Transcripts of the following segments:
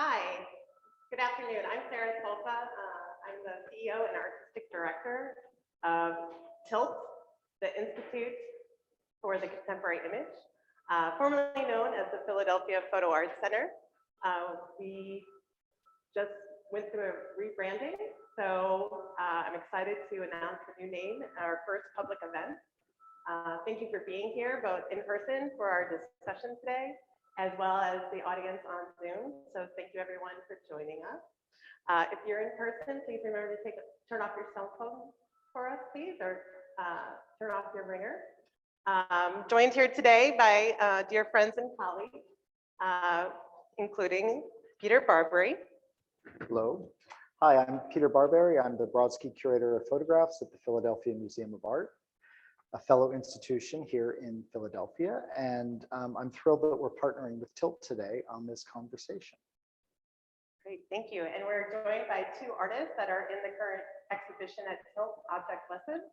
Hi, good afternoon. I'm Sarah Stolfa. I'm the CEO and Artistic Director of TILT, the Institute for the Contemporary Image, formerly known as the Philadelphia Photo Arts Center. We just went through a rebranding, so I'm excited to announce the new name, our first public event. Thank you for being here, both in person for our discussion today, as well as the audience on Zoom. So thank you everyone for joining us. If you're in person, please remember to turn off your cell phone for us, please, or turn off your ringer. Joined here today by dear friends and colleagues, including Peter Barberie. Hello. Hi, I'm Peter Barberie. I'm the Brodsky Curator of Photographs at the Philadelphia Museum of Art, a fellow institution here in Philadelphia. And I'm thrilled that we're partnering with TILT today on this conversation. Great, thank you. And we're joined by two artists that are in the current exhibition at TILT, Object Lessons.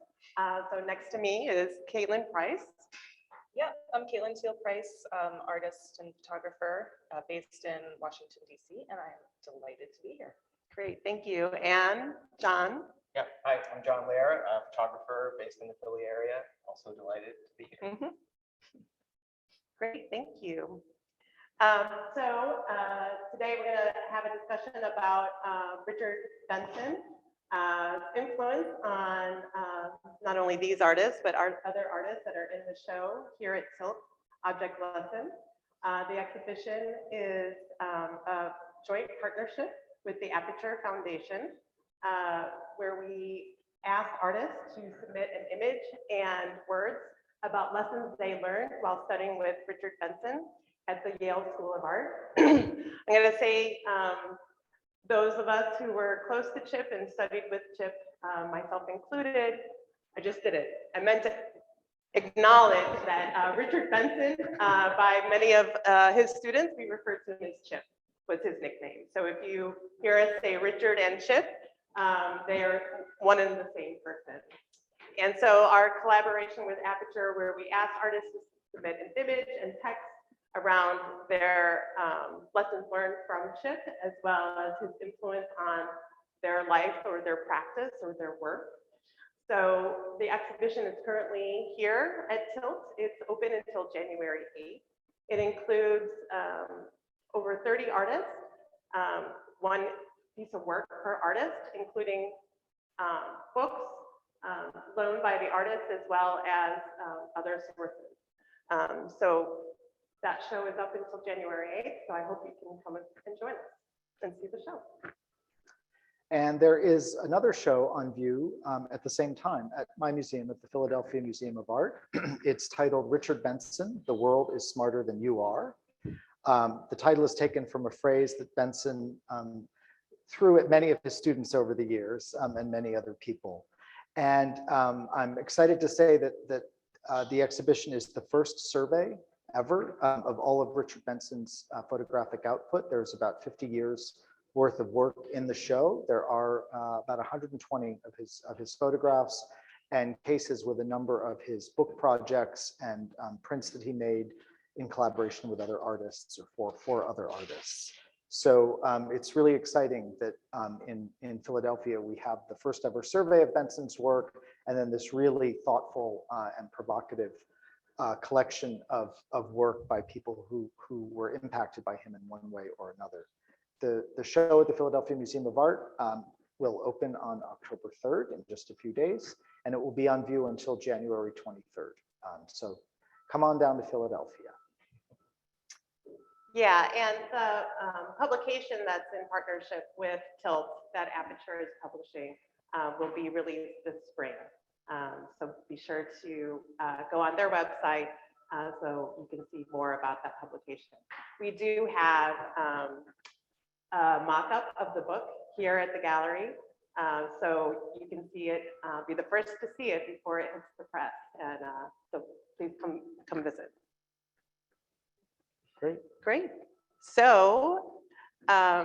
So next to me is Caitlin Price. Yeah, I'm Caitlin Teal Price, artist and photographer based in Washington, D.C., and I'm delighted to be here. Great, thank you. And John. Yeah, hi, I'm John Lehr, a photographer based in the Philly area. Also delighted to be here. Mm-hmm. Great, thank you. Today we're going to have a discussion about Richard Benson, influence on not only these artists, but other artists that are in the show here at TILT, Object Lessons. The exhibition is a joint partnership with the Aperture Foundation, where we asked artists to submit an image and words about lessons they learned while studying with Richard Benson at the Yale School of Art. I'm going to say those of us who were close to Chip and studied with Chip, myself included, I just did it. I meant to acknowledge that Richard Benson, by many of his students, we refer to him as Chip, was his nickname. So if you hear us say Richard and Chip, they are one and the same person. And so our collaboration with Aperture, where we ask artists to submit an image and text around their lessons learned from Chip, as well as his influence on their life or their practice or their work. So the exhibition is currently here at TILT. It's open until January 8th. It includes over 30 artists, one piece of work per artist, including books loaned by the artist, as well as other sources. So that show is up until January 8th, so I hope you can come and join us and see the show. And there is another show on view at the same time at my museum, at the Philadelphia Museum of Art. It's titled Richard Benson, The World is Smarter Than You Are. The title is taken from a phrase that Benson threw at many of his students over the years, and many other people. And I'm excited to say that the exhibition is the first survey ever of all of Richard Benson's photographic output. There's about 50 years worth of work in the show. There are about 120 of his photographs and cases with a number of his book projects and prints that he made in collaboration with other artists or for other artists. So it's really exciting that in Philadelphia, we have the first ever survey of Benson's work, and then this really thoughtful and provocative collection of work by people who were impacted by him in one way or another. The show at the Philadelphia Museum of Art will open on October 3rd in just a few days, and it will be on view until January 23rd. So come on down to Philadelphia. Yeah, and the publication that's in partnership with TILT that Aperture is publishing will be released this spring. So be sure to go on their website so you can see more about that publication. We do have a mock-up of the book here at the gallery, so you can see it, be the first to see it before it hits the press, and so please come visit. Great. Great. So I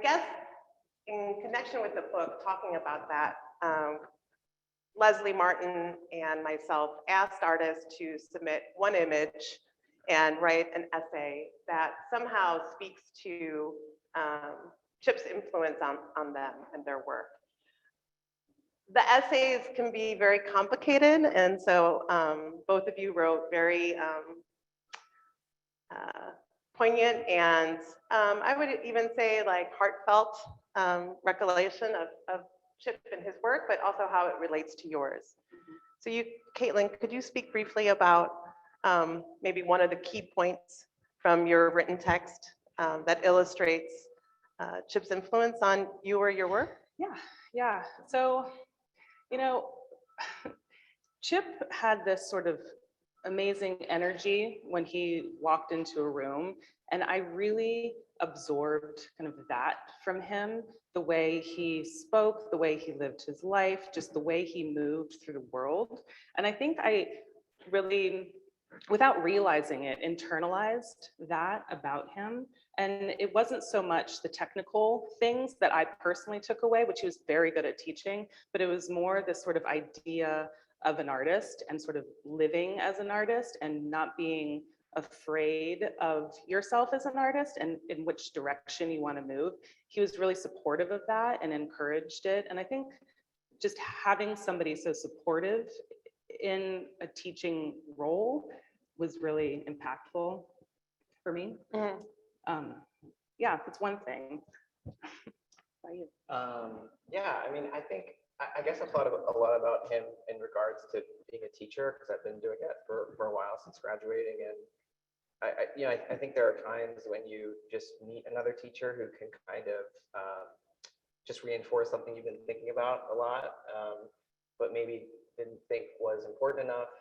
guess in connection with the book, talking about that, Leslie Martin and myself asked artists to submit one image and write an essay that somehow speaks to Chip's influence on them and their work. The essays can be very complicated, and so both of you wrote very poignant and I would even say like heartfelt recollection of Chip and his work, but also how it relates to yours. So you, Caitlin, could you speak briefly about maybe one of the key points from your written text that illustrates Chip's influence on you or your work? Yeah. So, you know, Chip had this sort of amazing energy when he walked into a room, and I really absorbed kind of that from him, the way he spoke, the way he lived his life, just the way he moved through the world. And I think I really, without realizing it, internalized that about him. And it wasn't so much the technical things that I personally took away, which he was very good at teaching, but it was more this sort of idea of an artist and sort of living as an artist and not being afraid of yourself as an artist and in which direction you want to move. He was really supportive of that and encouraged it. And I think just having somebody so supportive in a teaching role was really impactful for me. Yeah, it's one thing. How about you? Yeah, I mean, I guess I've thought a lot about him in regards to being a teacher, because I've been doing it for a while since graduating. And I think there are times when you just meet another teacher who can kind of just reinforce something you've been thinking about a lot, but maybe didn't think was important enough,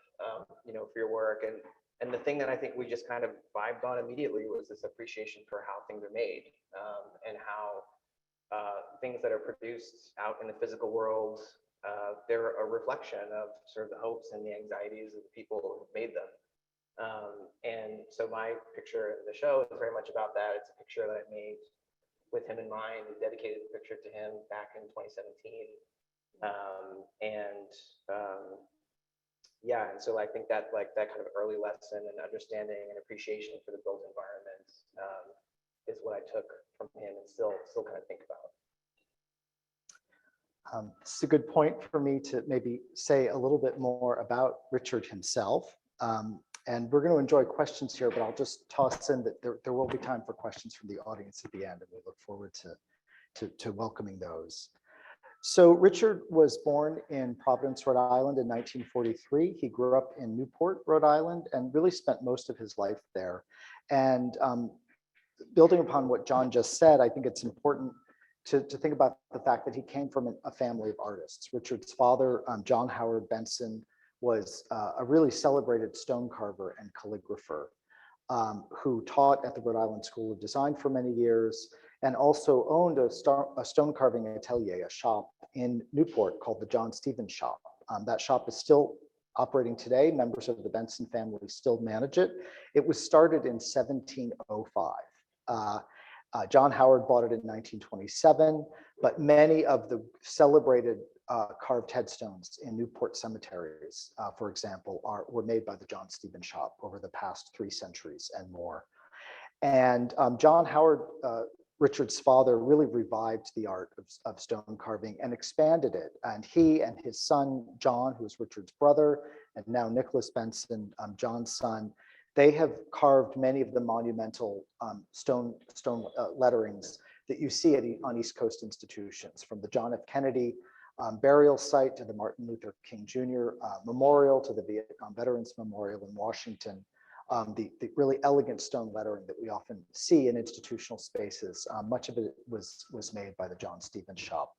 for your work. And the thing that I think we just kind of vibed on immediately was this appreciation for how things are made, and how things that are produced out in the physical world, they're a reflection of sort of the hopes and the anxieties of the people who made them. And so my picture in the show is very much about that. It's a picture that I made with him in mind, dedicated the picture to him back in 2017. Yeah, and so I think that like that kind of early lesson and understanding and appreciation for the built environment is what I took from him and still kind of think about. It's a good point for me to maybe say a little bit more about Richard himself. And we're going to enjoy questions here, but I'll just toss in that there will be time for questions from the audience at the end, and we look forward to welcoming those. So Richard was born in Providence, Rhode Island in 1943. He grew up in Newport, Rhode Island, and really spent most of his life there. And building upon what John just said, I think it's important to think about the fact that he came from a family of artists. Richard's father, John Howard Benson, was a really celebrated stone carver and calligrapher who taught at the Rhode Island School of Design for many years, and also owned a stone carving atelier, a shop in Newport called the John Stevens Shop. That shop is still operating today. Members of the Benson family still manage it. It was started in 1705. John Howard bought it in 1927, but many of the celebrated carved headstones in Newport cemeteries, for example, were made by the John Stevens Shop over the past 3 centuries and more. And John Howard, Richard's father, really revived the art of stone carving and expanded it. And he and his son, John, who is Richard's brother, and now Nicholas Benson, John's son, they have carved many of the monumental stone letterings that you see on East Coast institutions, from the John F. Kennedy burial site to the Martin Luther King Jr. Memorial to the Vietnam Veterans Memorial in Washington. The really elegant stone lettering that we often see in institutional spaces, much of it was made by the John Stevens Shop.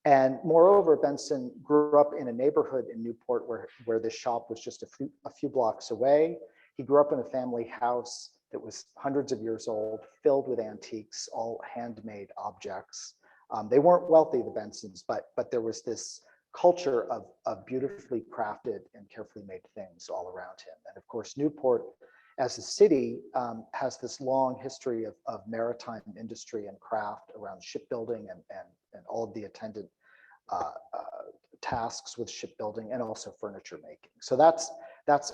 And moreover, Benson grew up in a neighborhood in Newport where this shop was just a few blocks away. He grew up in a family house that was hundreds of years old, filled with antiques, all handmade objects. They weren't wealthy, the Bensons, but there was this culture of beautifully crafted and carefully made things all around him. And of course, Newport as a city has this long history of maritime industry and craft around shipbuilding and all of the attendant tasks with shipbuilding and also furniture making. So that's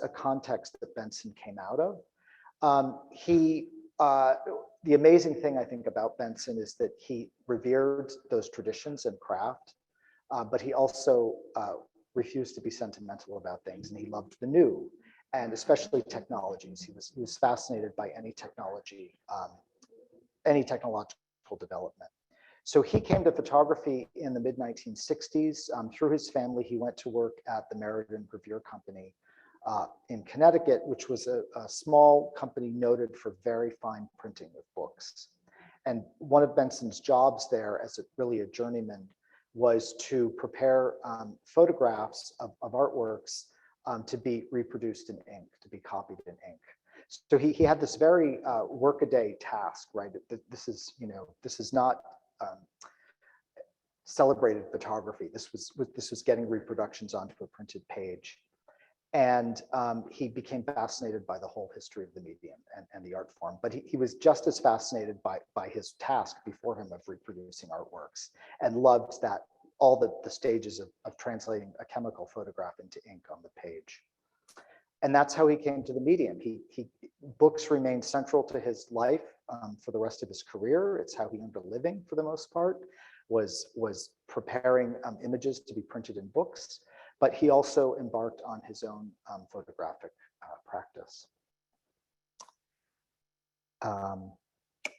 a context that Benson came out of. The amazing thing I think about Benson is that he revered those traditions and craft, but he also refused to be sentimental about things, and he loved the new, and especially technologies. He was fascinated by any technology, any technological development. So he came to photography in the mid-1960s. Through his family, he went to work at the Meriden Gravure Company in Connecticut, which was a small company noted for very fine printing of books. And one of Benson's jobs there, as really a journeyman, was to prepare photographs of artworks to be reproduced in ink, to be copied in ink. So he had this very workaday task, right? This is not celebrated photography. This was getting reproductions onto a printed page. And he became fascinated by the whole history of the medium and the art form. But he was just as fascinated by his task before him of reproducing artworks, and loved that all the stages of translating a chemical photograph into ink on the page. And that's how he came to the medium. Books remained central to his life for the rest of his career. It's how he earned a living for the most part, was preparing images to be printed in books. But he also embarked on his own photographic practice.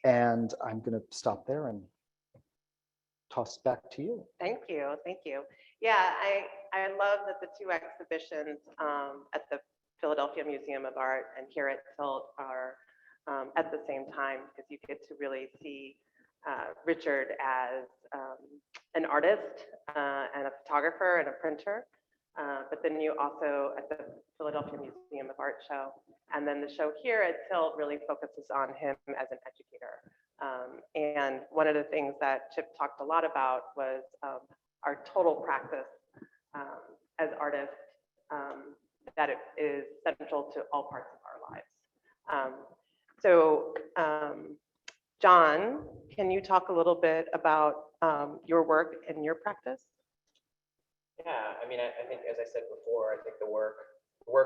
And I'm going to stop there and toss it back to you. Thank you, thank you. Yeah, I love that the two exhibitions at the Philadelphia Museum of Art and here at Tilt are at the same time, because you get to really see Richard as an artist and a photographer and a printer. But then you also at the Philadelphia Museum of Art show, and then the show here at Tilt really focuses on him as an educator. And one of the things that Chip talked a lot about was our total practice as artists, that it is central to all parts of our lives. John, can you talk a little bit about your work and your practice? Yeah, I mean, I think, as I said before, I think the work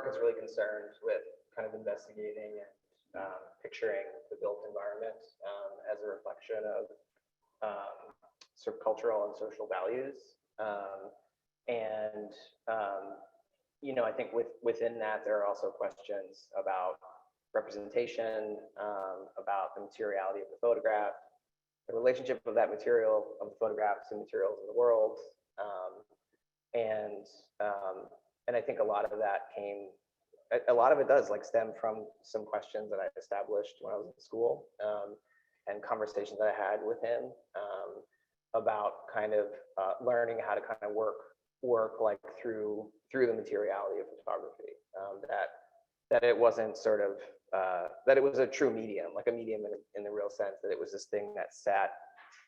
is really concerned with kind of investigating and picturing the built environment as a reflection of sort of cultural and social values. I think within that, there are also questions about representation, about the materiality of the photograph, the relationship of that material, of the photographs and materials in the world. And I think a lot of it does stem from some questions that I established when I was in school, and conversations that I had with him about kind of learning how to kind of work through the materiality of photography, that it wasn't sort of that it was a true medium, like a medium in the real sense, that it was this thing that sat.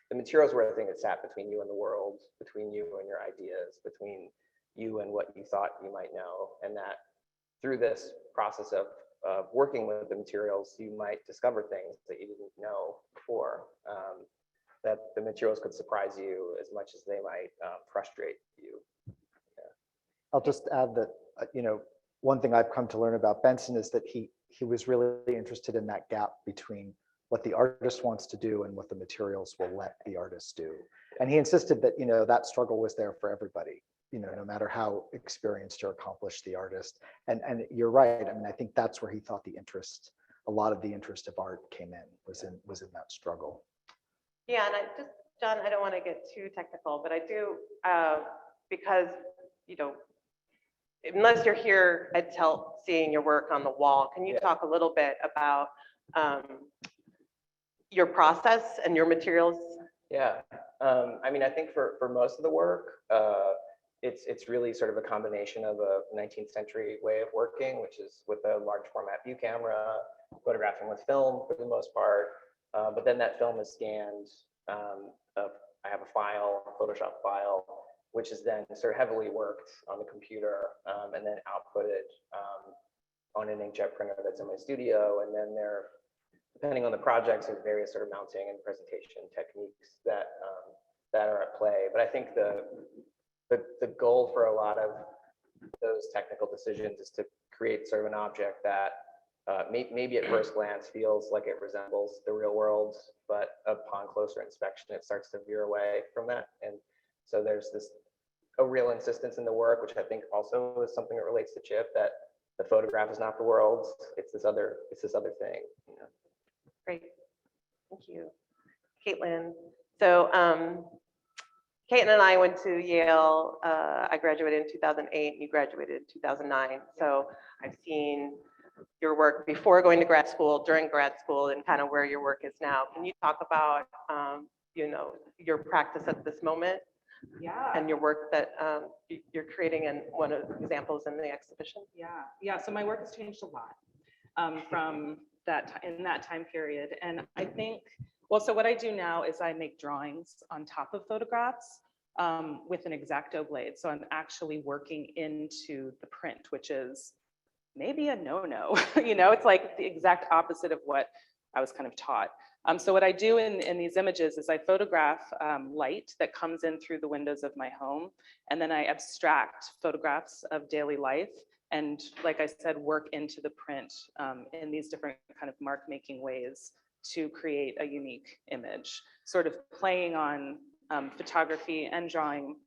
The materials were the thing that sat between you and the world, between you and your ideas, between you and what you thought you might know, and that through this process of working with the materials, you might discover things that you didn't know before, that the materials could surprise you as much as they might frustrate you. Yeah. I'll just add that, one thing I've come to learn about Benson is that he was really interested in that gap between what the artist wants to do and what the materials will let the artist do. And he insisted that, that struggle was there for everybody, no matter how experienced or accomplished the artist. And you're right. I mean, I think that's where he thought a lot of the interest of art came in, was in that struggle. Yeah, and John, I don't want to get too technical, but I do, because, unless you're here at Tilt seeing your work on the wall, can you talk a little bit about your process and your materials? Yeah, I mean, I think for most of the work, it's really sort of a combination of a 19th century way of working, which is with a large format view camera, photographing with film for the most part. But then that film is scanned. I have a file, a Photoshop file, which is then sort of heavily worked on the computer, and then outputted on an inkjet printer that's in my studio. And then depending on the projects, there's various sort of mounting and presentation techniques that are at play. But I think the goal for a lot of those technical decisions is to create sort of an object that maybe at first glance feels like it resembles the real world, but upon closer inspection, it starts to veer away from that. And so there's a real insistence in the work, which I think also is something that relates to Chip, that the photograph is not the world, it's this other thing. You know? Great, thank you. Caitlin, so Caitlin and I went to Yale. I graduated in 2008, you graduated in 2009. So I've seen your work before going to grad school, during grad school, and kind of where your work is now. Can you talk about, your practice at this moment? Yeah. And your work that you're creating, and one of the examples in the exhibition? Yeah. So my work has changed a lot from in that time period. And I think, well, so what I do now is I make drawings on top of photographs with an X-Acto blade. So I'm actually working into the print, which is maybe a no-no. It's like the exact opposite of what I was kind of taught. So what I do in these images is I photograph light that comes in through the windows of my home, and then I abstract photographs of daily life, and like I said, work into the print in these different kind of mark-making ways to create a unique image, sort of playing on photography and drawing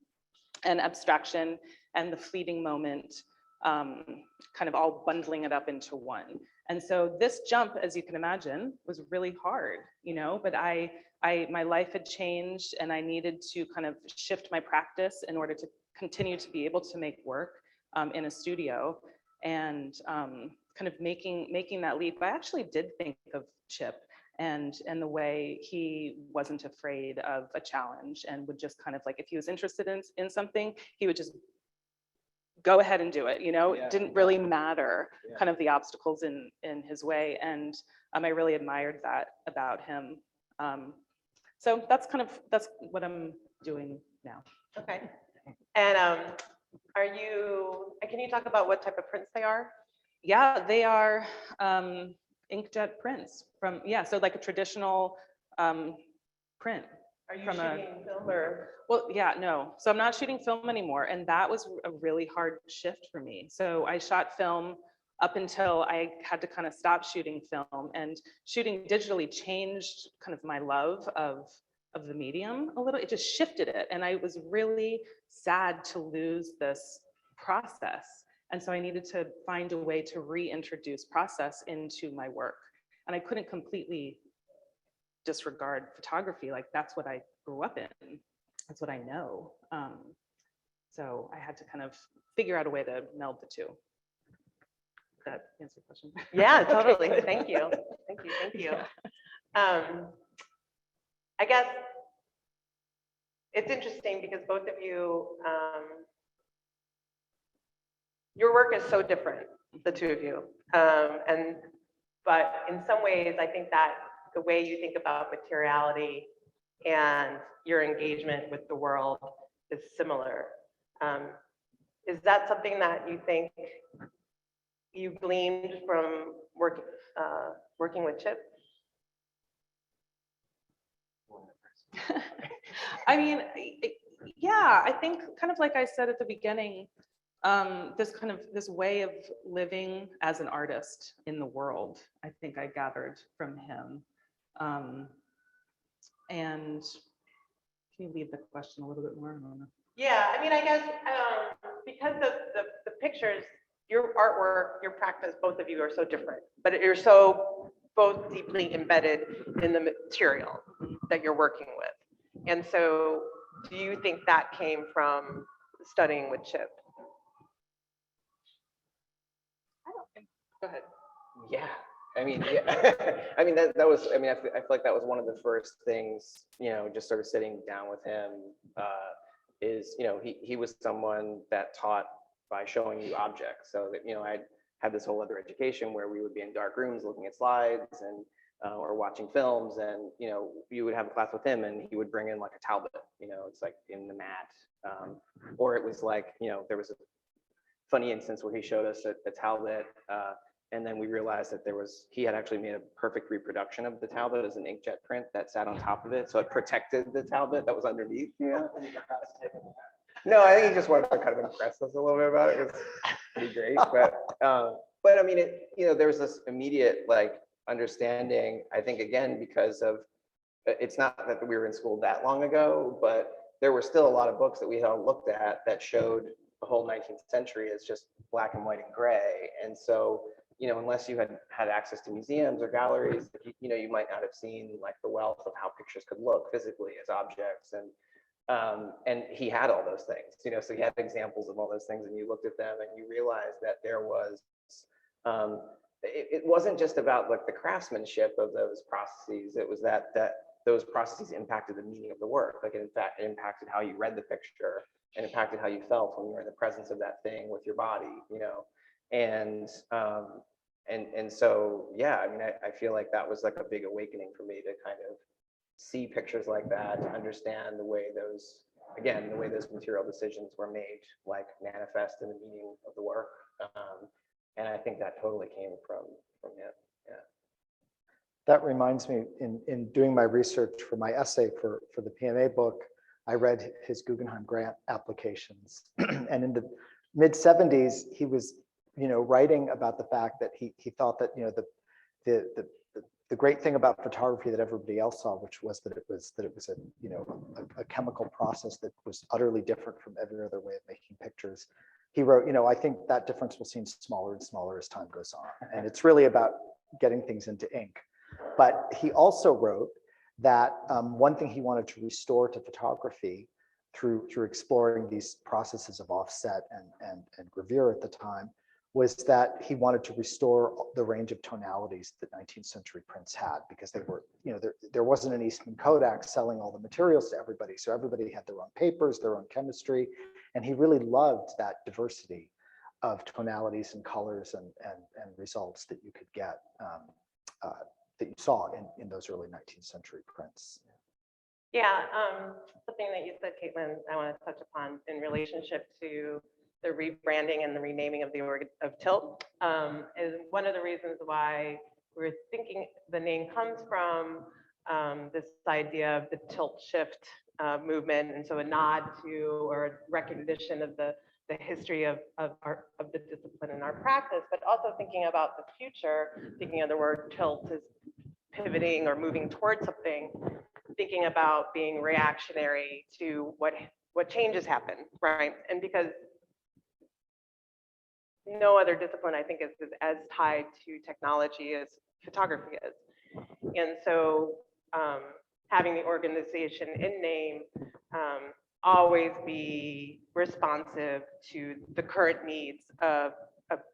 and abstraction and the fleeting moment, kind of all bundling it up into one. And so this jump, as you can imagine, was really hard, but my life had changed, and I needed to kind of shift my practice in order to continue to be able to make work in a studio, and kind of making that leap. I actually did think of Chip and the way he wasn't afraid of a challenge, and would just kind of like, if he was interested in something, he would just go ahead and do it. It didn't really matter kind of the obstacles in his way. And I really admired that about him. So that's what I'm doing now. Okay. And can you talk about what type of prints they are? Yeah, they are inkjet prints so like a traditional print. Are you shooting film or? Well, yeah, no. So I'm not shooting film anymore. And that was a really hard shift for me. So I shot film up until I had to kind of stop shooting film, and shooting digitally changed kind of my love of the medium a little. It just shifted it. And I was really sad to lose this process. And so I needed to find a way to reintroduce process into my work. And I couldn't completely disregard photography. Like, that's what I grew up in. That's what I know. So I had to kind of figure out a way to meld the two. Does that answer the question? Yeah, totally. Okay, Thank you. Thank you. I guess it's interesting because both of you, your work is so different, the two of you. But in some ways, I think that the way you think about materiality and your engagement with the world is similar. Is that something that you think you gleaned from working with Chip? I mean, yeah, I think kind of like I said at the beginning, this way of living as an artist in the world, I think I gathered from him. And can you leave the question a little bit more? Yeah, I mean, I guess because the pictures, your artwork, your practice, both of you are so different, but you're so both deeply embedded in the material that you're working with. And so do you think that came from studying with Chip? I don't think. Go ahead. Yeah. I mean, yeah. I mean, that was, I mean, I feel like that was one of the first things, just sort of sitting down with him, is, he was someone that taught by showing you objects. So that, I had this whole other education where we would be in dark rooms looking at slides and, or watching films, and, you would have a class with him and he would bring in like a Talbot, it's like in the mat. Or it was like, there was a funny instance where he showed us a Talbot, and then we realized that he had actually made a perfect reproduction of the Talbot as an inkjet print that sat on top of it. So it protected the Talbot that was underneath. Yeah. No, I think he just wanted to kind of impress us a little bit about it. It was pretty great. But but I mean, there was this immediate like understanding, I think, again, because of, it's not that we were in school that long ago, but there were still a lot of books that we all looked at that showed the whole 19th century as just black and white and gray. And so, unless you had access to museums or galleries, you might not have seen like the wealth of how pictures could look physically as objects. And he had all those things, so he had examples of all those things, and you looked at them and you realized that there was, it wasn't just about like the craftsmanship of those processes. It was that those processes impacted the meaning of the work. Like in fact, it impacted how you read the picture and impacted how you felt when you were in the presence of that thing with your body, and so, yeah, I mean, I feel like that was like a big awakening for me to kind of see pictures like that, to understand the way those material decisions were made, like manifest in the meaning of the work. And I think that totally came from him. Yeah. That reminds me, in doing my research for my essay for the PMA book, I read his Guggenheim grant applications. And in the mid 70s, he was, writing about the fact that he thought that, the great thing about photography that everybody else saw, which was that it was a chemical process that was utterly different from every other way of making pictures. He wrote, I think that difference will seem smaller and smaller as time goes on. And it's really about getting things into ink. But he also wrote that one thing he wanted to restore to photography through exploring these processes of offset and gravure at the time was that he wanted to restore the range of tonalities that 19th century prints had, because they were, there wasn't an Eastman Kodak selling all the materials to everybody. So everybody had their own papers, their own chemistry. And he really loved that diversity of tonalities and colors and results that you could get, that you saw in those early 19th century prints. Yeah, something that you said, Caitlin, I want to touch upon in relationship to the rebranding and the renaming of Tilt, is one of the reasons why we're thinking the name comes from this idea of the tilt shift movement, and so a nod to or a recognition of the history of the discipline in our practice, but also thinking about the future, thinking of the word tilt as pivoting or moving towards something, thinking about being reactionary to what changes happen, right? And because no other discipline, I think, is as tied to technology as photography is. And so having the organization in name always be responsive to the current needs of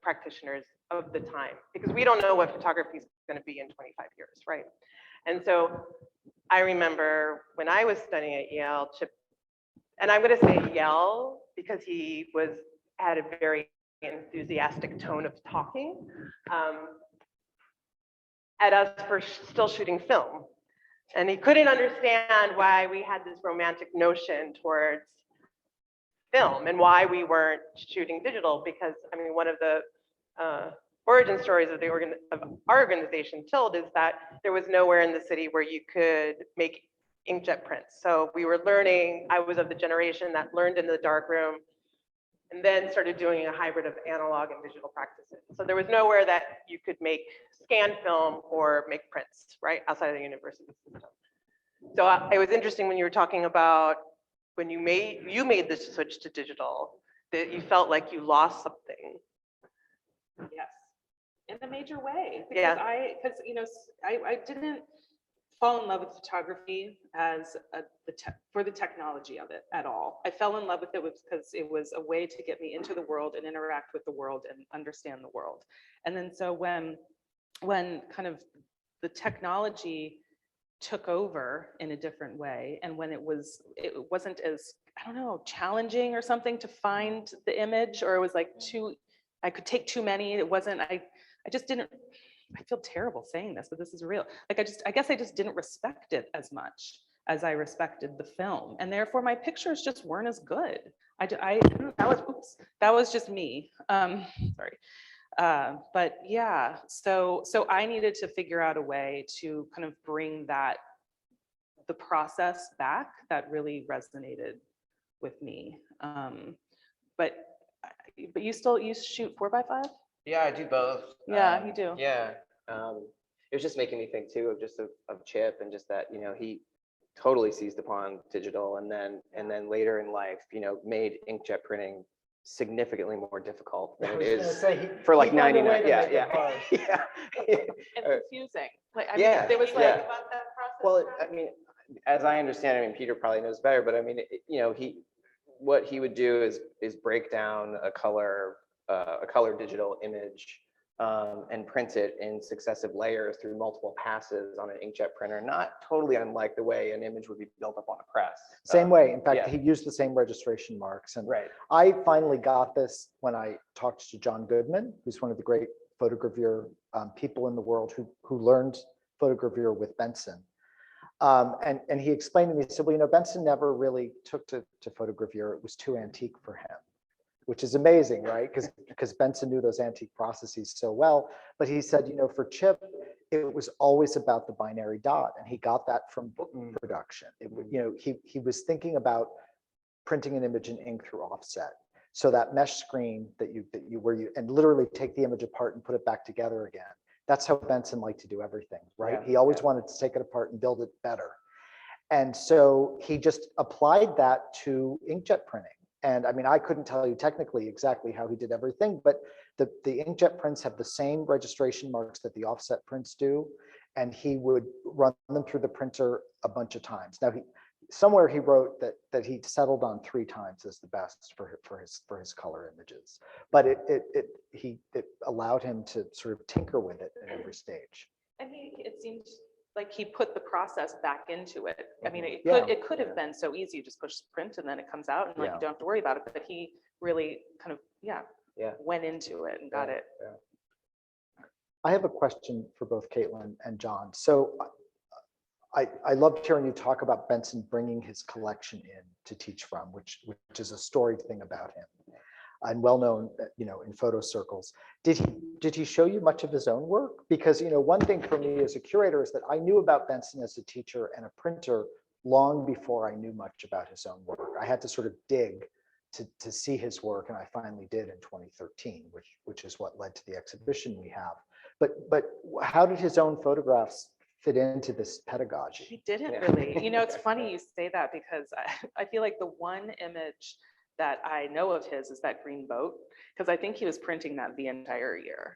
practitioners of the time, because we don't know what photography is going to be in 25 years, right? And so I remember when I was studying at Yale, Chip, and I'm going to say Yale because he had a very enthusiastic tone of talking at us for still shooting film. And he couldn't understand why we had this romantic notion towards film and why we weren't shooting digital, because I mean, one of the origin stories of our organization, Tilt, is that there was nowhere in the city where you could make inkjet prints. So we were learning, I was of the generation that learned in the darkroom and then started doing a hybrid of analog and digital practices. So there was nowhere that you could make scan film or make prints, right, outside of the university system. So it was interesting when you were talking about when you made the switch to digital, that you felt like you lost something. Yes, in a major way. Yeah. Because I didn't fall in love with photography as for the technology of it at all. I fell in love with it because it was a way to get me into the world and interact with the world and understand the world. And then so when kind of the technology took over in a different way, and when it wasn't as, I don't know, challenging or something to find the image, or it was like I could take too many. It wasn't, I just didn't, I feel terrible saying this, but this is real. Like I guess I just didn't respect it as much as I respected the film. And therefore my pictures just weren't as good. That was just me. Sorry. But yeah, so I needed to figure out a way to kind of bring the process back that really resonated with me. But you shoot 4x5? Yeah, I do both. Yeah, you do. Yeah. It was just making me think too of just of Chip and just that, he totally seized upon digital and then later in life, made inkjet printing significantly more difficult than it is for like 99. Yeah, yeah. Yeah. And confusing. Like, I mean, Yeah, there was yeah. like, About that process. Well, I mean, as I understand it, I mean, Peter probably knows better, but I mean, what he would do is break down a color digital image and print it in successive layers through multiple passes on an inkjet printer, not totally unlike the way an image would be built up on a press. Same way. In fact, yeah. he used the same registration marks. And Right. I finally got this when I talked to John Goodman, who's one of the great photogravure people in the world who learned photogravure with Benson. And he explained to me, he said, well, Benson never really took to photogravure. It was too antique for him, which is amazing, right? Because Benson knew those antique processes so well. But he said, for Chip, it was always about the binary dot, and he got that from book production. He was thinking about printing an image in ink through offset. So that mesh screen that you and literally take the image apart and put it back together again. That's how Benson liked to do everything, right? Yeah, he always wanted to take it apart and build it better. And so he just applied that to inkjet printing. And I mean, I couldn't tell you technically exactly how he did everything, but the inkjet prints have the same registration marks that the offset prints do. And he would run them through the printer a bunch of times. Now, somewhere he wrote that he settled on 3 times as the best for his color images, but it allowed him to sort of tinker with it at every stage. and it seems like he put the process back into it. I mean, it Yeah. could have been so easy, you just push print and then it comes out and like Yeah. you don't have to worry about it. But he really kind of Yeah. went into it and got it. Yeah. I have a question for both Caitlin and John. So I loved hearing you talk about Benson bringing his collection in to teach from, which is a storied thing about him and well known, in photo circles. Did he show you much of his own work? Because one thing for me as a curator is that I knew about Benson as a teacher and a printer long before I knew much about his own work. I had to sort of dig to see his work, and I finally did in 2013, which is what led to the exhibition we have. But how did his own photographs fit into this pedagogy? He didn't Yeah. really. It's funny you say that because I feel like the one image that I know of his is that green boat, because I think he was printing that the entire year.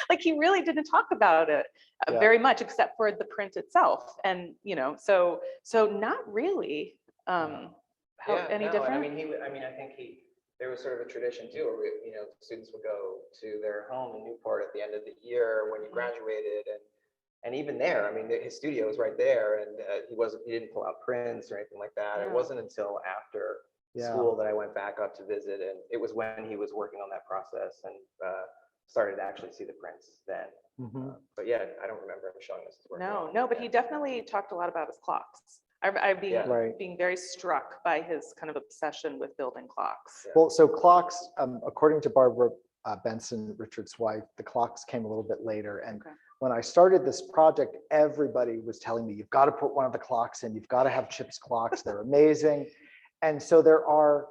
Like he really didn't talk about it Yeah. very much, except for the print itself. And so not really. Any no, different? And I mean, I think there was sort of a tradition too, where students would go to their home in Newport at the end of the year when you graduated, and even there, I mean, his studio was right there, and he didn't pull out prints or anything like that. Yeah. It wasn't until after school that I went back up to visit, and it was when he was working on that process and started to actually see the prints then. But yeah, I don't remember him showing us his work. No, but he definitely talked a lot about his clocks. I've been Right. being very struck by his kind of obsession with building clocks. Well, so clocks, according to Barbara Benson, Richard's wife, the clocks came a little bit later. And Okay. when I started this project, everybody was telling me, you've got to put one of the clocks in, you've got to have Chip's clocks, they're amazing. And so there are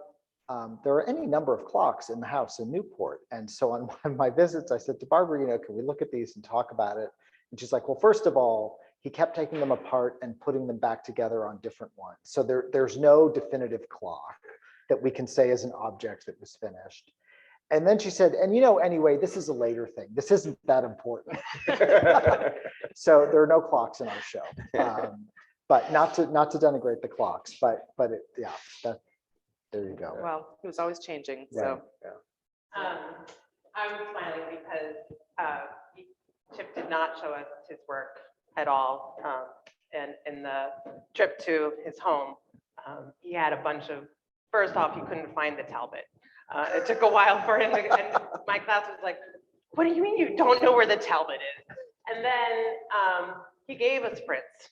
any number of clocks in the house in Newport. And so on one of my visits, I said to Barbara, can we look at these and talk about it? And she's like, well, first of all, he kept taking them apart and putting them back together on different ones. So there's no definitive clock that we can say is an object that was finished. And then she said, and anyway, this is a later thing. This isn't that important. So there are no clocks in our show. But not to denigrate the clocks, but there you go. Well, he was always changing. Right. So I was smiling because Chip did not show us his work at all. And in the trip to his home, he had a bunch of, first off, he couldn't find the Talbot. It took a while for him to, and my class was like, what do you mean you don't know where the Talbot is? And then he gave us prints.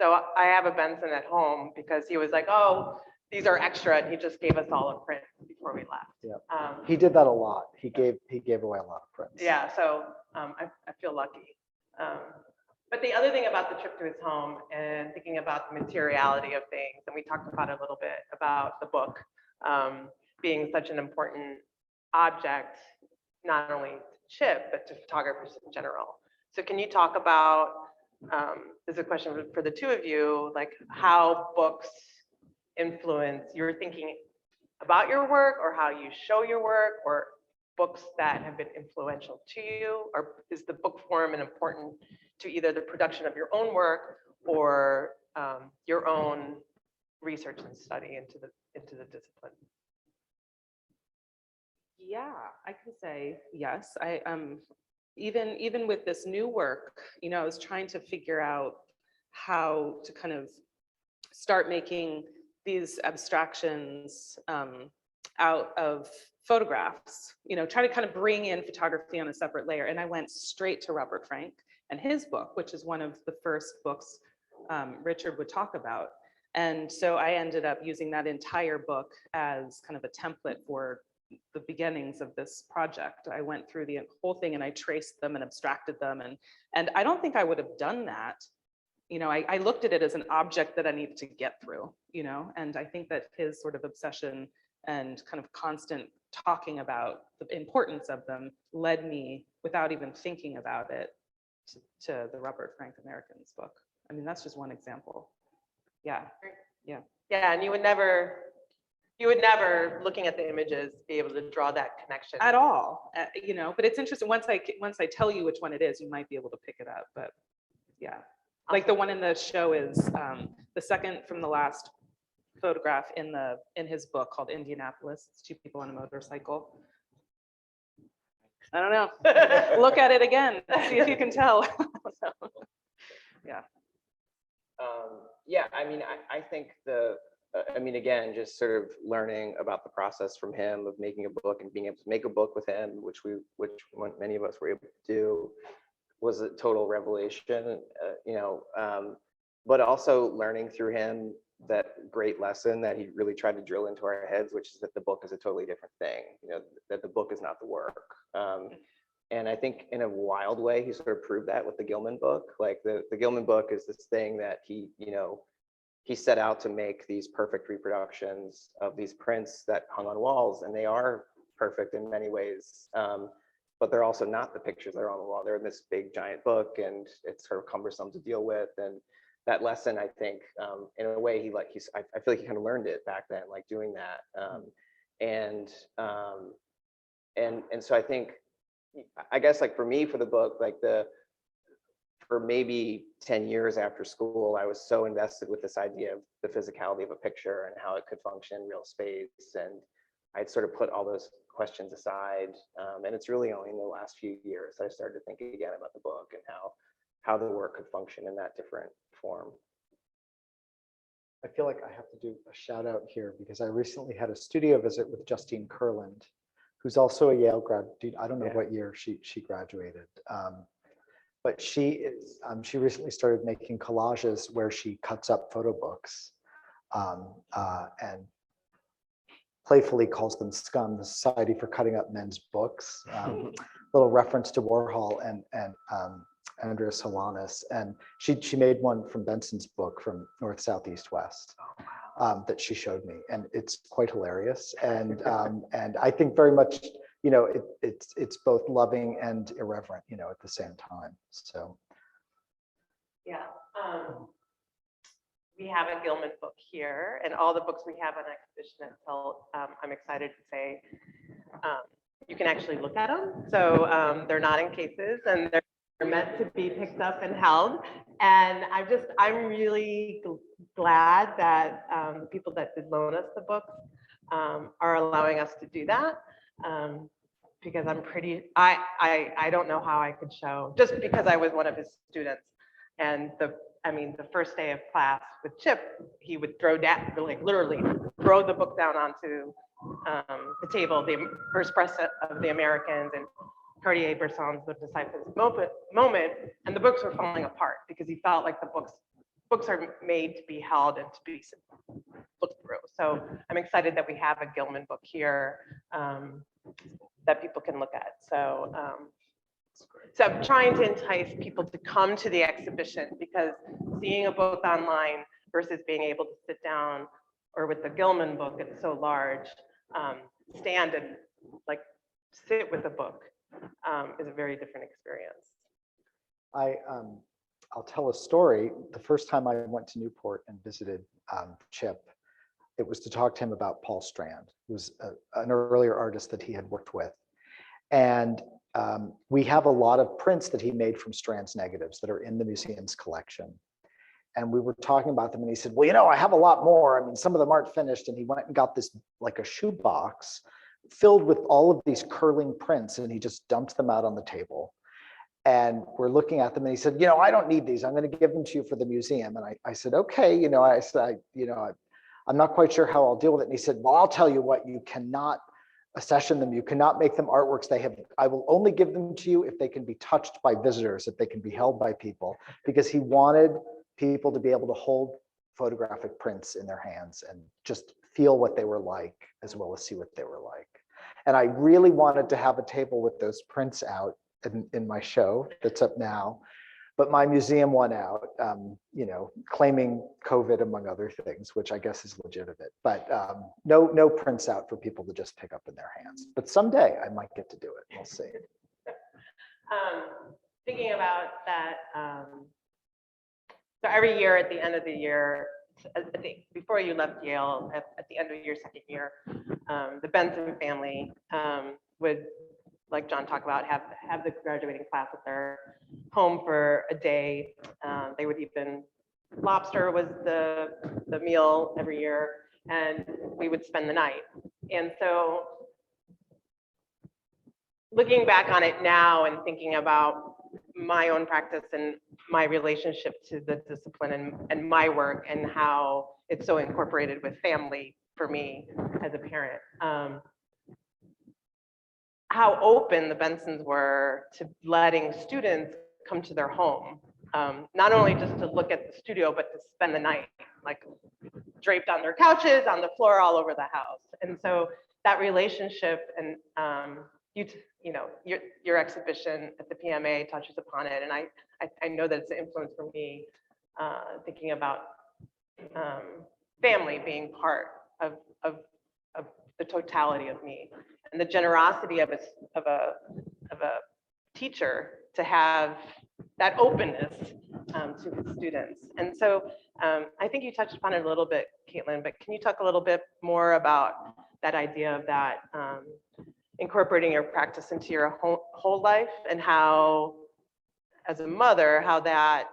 So I have a Benson at home because he was like, oh, these are extra, and he just gave us all a print before we left. Yeah. He did that a lot. He gave away a lot of prints. Yeah, so I feel lucky. But the other thing about the trip to his home and thinking about the materiality of things, and we talked about it a little bit about the book being such an important object, not only to Chip, but to photographers in general. So can you talk about, this is a question for the two of you, like how books influence your thinking about your work, or how you show your work, or books that have been influential to you? Or is the book form important to either the production of your own work or your own research and study into the discipline? Yeah, I can say yes. I even with this new work, I was trying to figure out how to kind of start making these abstractions out of photographs, try to kind of bring in photography on a separate layer. And I went straight to Robert Frank and his book, which is one of the first books Richard would talk about. And so I ended up using that entire book as kind of a template for the beginnings of this project. I went through the whole thing and I traced them and abstracted them. And I don't think I would have done that. I looked at it as an object that I needed to get through, and I think that his sort of obsession and kind of constant talking about the importance of them led me, without even thinking about it, to the Robert Frank Americans book. I mean, that's just one example. Yeah. And you would never, looking at the images, be able to draw that connection At all, but it's interesting. Once I tell you which one it is, you might be able to pick it up. But yeah, like the one in the show is the second from the last photograph in his book called Indianapolis. It's two people on a motorcycle. I don't know. Look at it again. See if you can tell. Yeah. Yeah, I mean, I think again, just sort of learning about the process from him of making a book and being able to make a book with him, which many of us were able to do, was a total revelation, but also learning through him that great lesson that he really tried to drill into our heads, which is that the book is a totally different thing, that the book is not the work. And I think in a wild way, he sort of proved that with the Gilman book. Like the Gilman book is this thing that he set out to make these perfect reproductions of these prints that hung on walls, and they are perfect in many ways. But they're also not the pictures that are on the wall. They're in this big giant book, and it's sort of cumbersome to deal with. And that lesson, I think, in a way, I feel like he kind of learned it back then, like doing that. And so I think, I guess, like for me, for the book, for maybe 10 years after school, I was so invested with this idea of the physicality of a picture and how it could function in real space. And I'd sort of put all those questions aside. And it's really only in the last few years that I started to think again about the book and how the work could function in that different form. I feel like I have to do a shout out here because I recently had a studio visit with Justine Kurland, who's also a Yale grad. I don't know what year she graduated, but she recently started making collages where she cuts up photo books and playfully calls them SCUM, the Society for Cutting Up Men's Books. Little reference to Warhol and Andreas Holanis, and she made one from Benson's book from North, South, East, West that she showed me, and it's quite hilarious. And I think very much, it's both loving and irreverent, at the same time. So yeah, we have a Gilman book here, and all the books we have on exhibition at Teal, I'm excited to say, you can actually look at them. So they're not in cases, and they're meant to be picked up and held. And I'm really glad that the people that did loan us the books are allowing us to do that. Because I don't know how I could show, just because I was one of his students. And the first day of class with Chip, he would throw down, like literally throw the book down onto the table, the first press of the Americans and Cartier-Bresson's The Disciples Moment, and the books were falling apart because he felt like the books are made to be held and to be looked through. So I'm excited that we have a Gilman book here that people can look at. So I'm trying to entice people to come to the exhibition, because seeing a book online versus being able to sit down, or with the Gilman book, it's so large, stand and like sit with a book is a very different experience. I'll tell a story. The first time I went to Newport and visited Chip, it was to talk to him about Paul Strand, who was an earlier artist that he had worked with. And we have a lot of prints that he made from Strand's negatives that are in the museum's collection. And we were talking about them and he said, well, you know, I have a lot more. I mean, some of them aren't finished. And he went and got this, like a shoebox filled with all of these curling prints, and he just dumped them out on the table. And we're looking at them and he said, you know, I don't need these. I'm going to give them to you for the museum. And I said, okay, you know, I said, I'm not quite sure how I'll deal with it. And he said, well, I'll tell you what, you cannot accession them. You cannot make them artworks. I will only give them to you if they can be touched by visitors, if they can be held by people, because he wanted people to be able to hold photographic prints in their hands and just feel what they were like, as well as see what they were like. And I really wanted to have a table with those prints out in my show that's up now, but my museum won out, you know, claiming COVID among other things, which I guess is legitimate, but no prints out for people to just pick up in their hands. But someday I might get to do it, we'll see. Thinking about that, so every year at the end of the year, before you left Yale, at the end of your second year, the Benson family would, like John talked about, have the graduating class at their home for a day. They would even, lobster was the meal every year, and we would spend the night. And so looking back on it now and thinking about my own practice and my relationship to the discipline and my work and how it's so incorporated with family for me as a parent. How open the Bensons were to letting students come to their home, not only just to look at the studio, but to spend the night, like draped on their couches, on the floor, all over the house. And so that relationship, and you know, your exhibition at the PMA touches upon it, and I know that it's an influence for me, thinking about family being part of the totality of me, and the generosity of a teacher to have that openness to the students. And so I think you touched upon it a little bit, Caitlin, but can you talk a little bit more about that idea of that incorporating your practice into your whole life, and how, as a mother, how that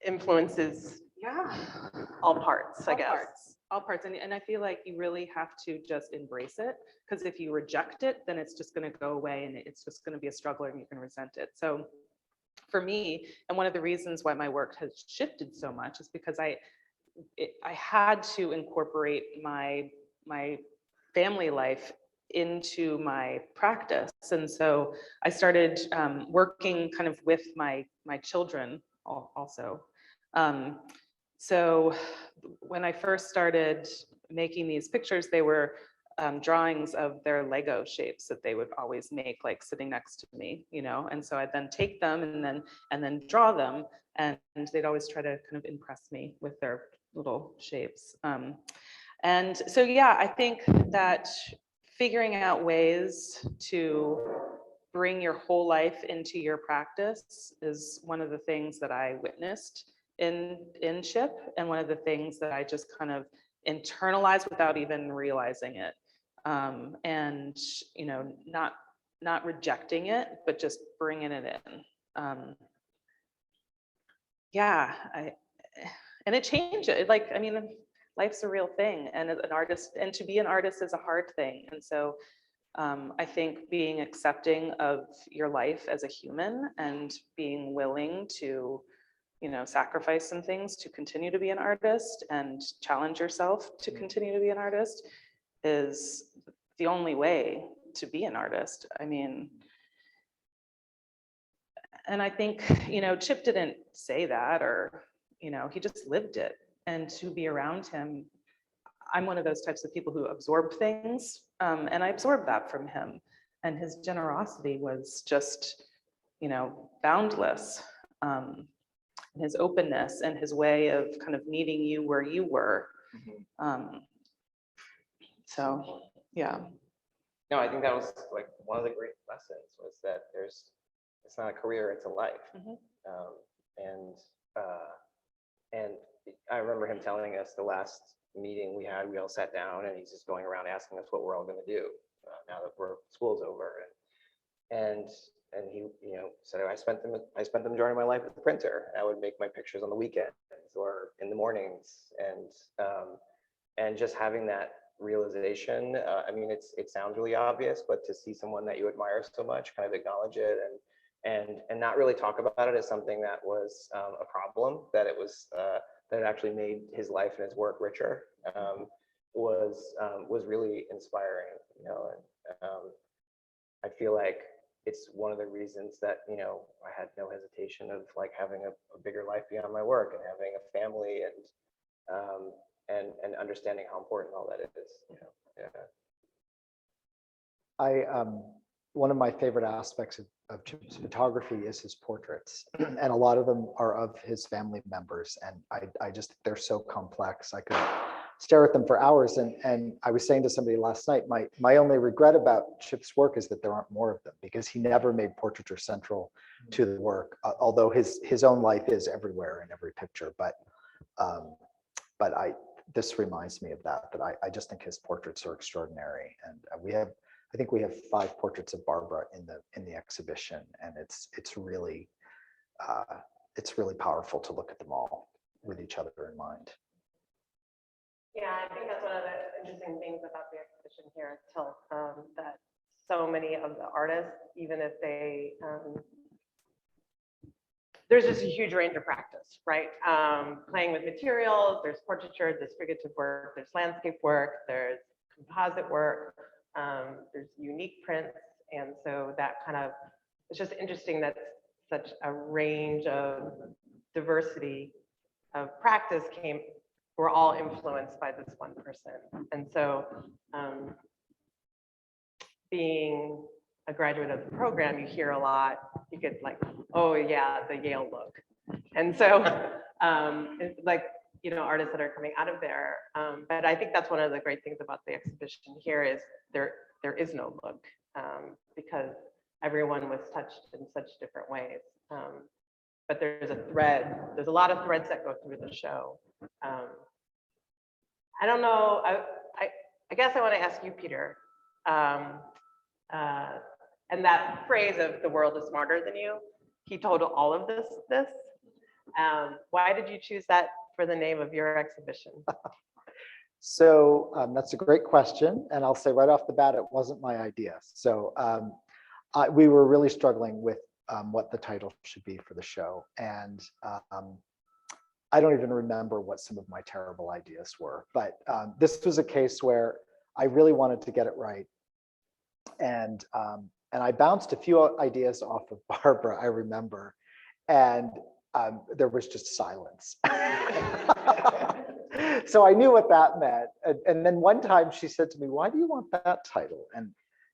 influences all parts, I guess. All parts. And I feel like you really have to just embrace it, because if you reject it, then it's just going to go away and it's just going to be a struggle and you can resent it. So for me, and one of the reasons why my work has shifted so much is because I had to incorporate my family life into my practice. And so I started working kind of with my children also. So when I first started making these pictures, they were drawings of their Lego shapes that they would always make, like sitting next to me, you know. And so I'd then take them and then draw them, and they'd always try to kind of impress me with their little shapes. And so, yeah, I think that figuring out ways to bring your whole life into your practice is one of the things that I witnessed in Chip, and one of the things that I just kind of internalized without even realizing it. And, you know, not rejecting it, but just bringing it in. And it changed it. Like, I mean, life's a real thing, and as an artist, and to be an artist is a hard thing. And so I think being accepting of your life as a human and being willing to, you know, sacrifice some things to continue to be an artist and challenge yourself to continue to be an artist is the only way to be an artist. I mean, and I think, you know, Chip didn't say that, or, you know, he just lived it. And to be around him, I'm one of those types of people who absorb things, and I absorbed that from him. And his generosity was just, you know, boundless. His openness and his way of kind of meeting you where you were. So, yeah. No, I think that was like one of the great lessons was that it's not a career, it's a life. Mhm. Um, and and I remember him telling us the last meeting we had, we all sat down and he's just going around asking us what we're all going to do now that school's over. And he, said I spent the majority of my life with the printer. I would make my pictures on the weekends or in the mornings, and just having that realization. I mean, it sounds really obvious, but to see someone that you admire so much kind of acknowledge it and not really talk about it as something that was a problem, that it was that it actually made his life and his work richer, was really inspiring. And I feel like it's one of the reasons that I had no hesitation of like having a bigger life beyond my work and having a family and understanding how important all that is. Yeah. One of my favorite aspects of Chip's photography is his portraits, and a lot of them are of his family members, and I just, they're so complex. I could stare at them for hours, and I was saying to somebody last night, my only regret about Chip's work is that there aren't more of them, because he never made portraiture central to the work, although his own life is everywhere in every picture. But this reminds me of that I just think his portraits are extraordinary, and I think we have 5 portraits of Barbara in the exhibition, and it's really powerful to look at them all with each other in mind. Yeah, I think that's one of the interesting things about the exhibition here at Teal, that so many of the artists, even if they, there's just a huge range of practice, right? Playing with materials, there's portraiture, there's figurative work, there's landscape work, there's composite work, there's unique prints. And so that kind of, it's just interesting that such a range of diversity of practice were all influenced by this one person. And so being a graduate of the program, you hear a lot, you get like, oh yeah, the Yale look. And so it's like, artists that are coming out of there. But I think that's one of the great things about the exhibition here is there is no look, because everyone was touched in such different ways. But there's a lot of threads that go through the show. I don't know, I guess I want to ask you, Peter, and that phrase of the world is smarter than you, he told all of this. Why did you choose that for the name of your exhibition? So that's a great question, and I'll say right off the bat, it wasn't my idea. So we were really struggling with what the title should be for the show, and I don't even remember what some of my terrible ideas were, but this was a case where I really wanted to get it right, and I bounced a few ideas off of Barbara, I remember, and there was just silence. So I knew what that meant. And then one time she said to me, why do you want that title?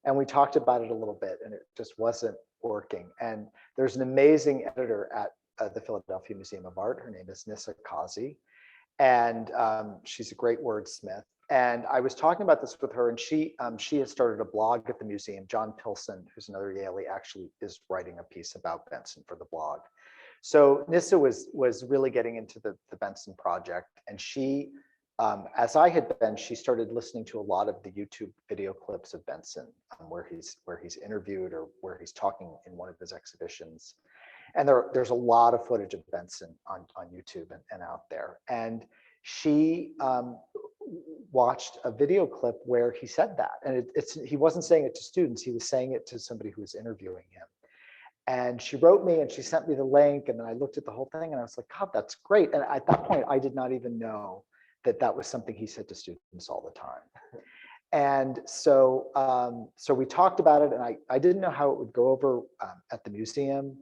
And we talked about it a little bit, and it just wasn't working. And there's an amazing editor at the Philadelphia Museum of Art. Her name is Nissa Kazi, and she's a great wordsmith. And I was talking about this with her, and she has started a blog at the museum. John Pilson, who's another Yaley, actually is writing a piece about Benson for the blog. So Nissa was really getting into the Benson project, and she, as I had been, she started listening to a lot of the YouTube video clips of Benson, where he's interviewed or where he's talking in one of his exhibitions. And there's a lot of footage of Benson on YouTube and out there. And she watched a video clip where he said that, and he wasn't saying it to students, he was saying it to somebody who was interviewing him. And she wrote me and she sent me the link, and then I looked at the whole thing and I was like, God, that's great. And at that point, I did not even know that was something he said to students all the time. And so we talked about it, and I didn't know how it would go over at the museum.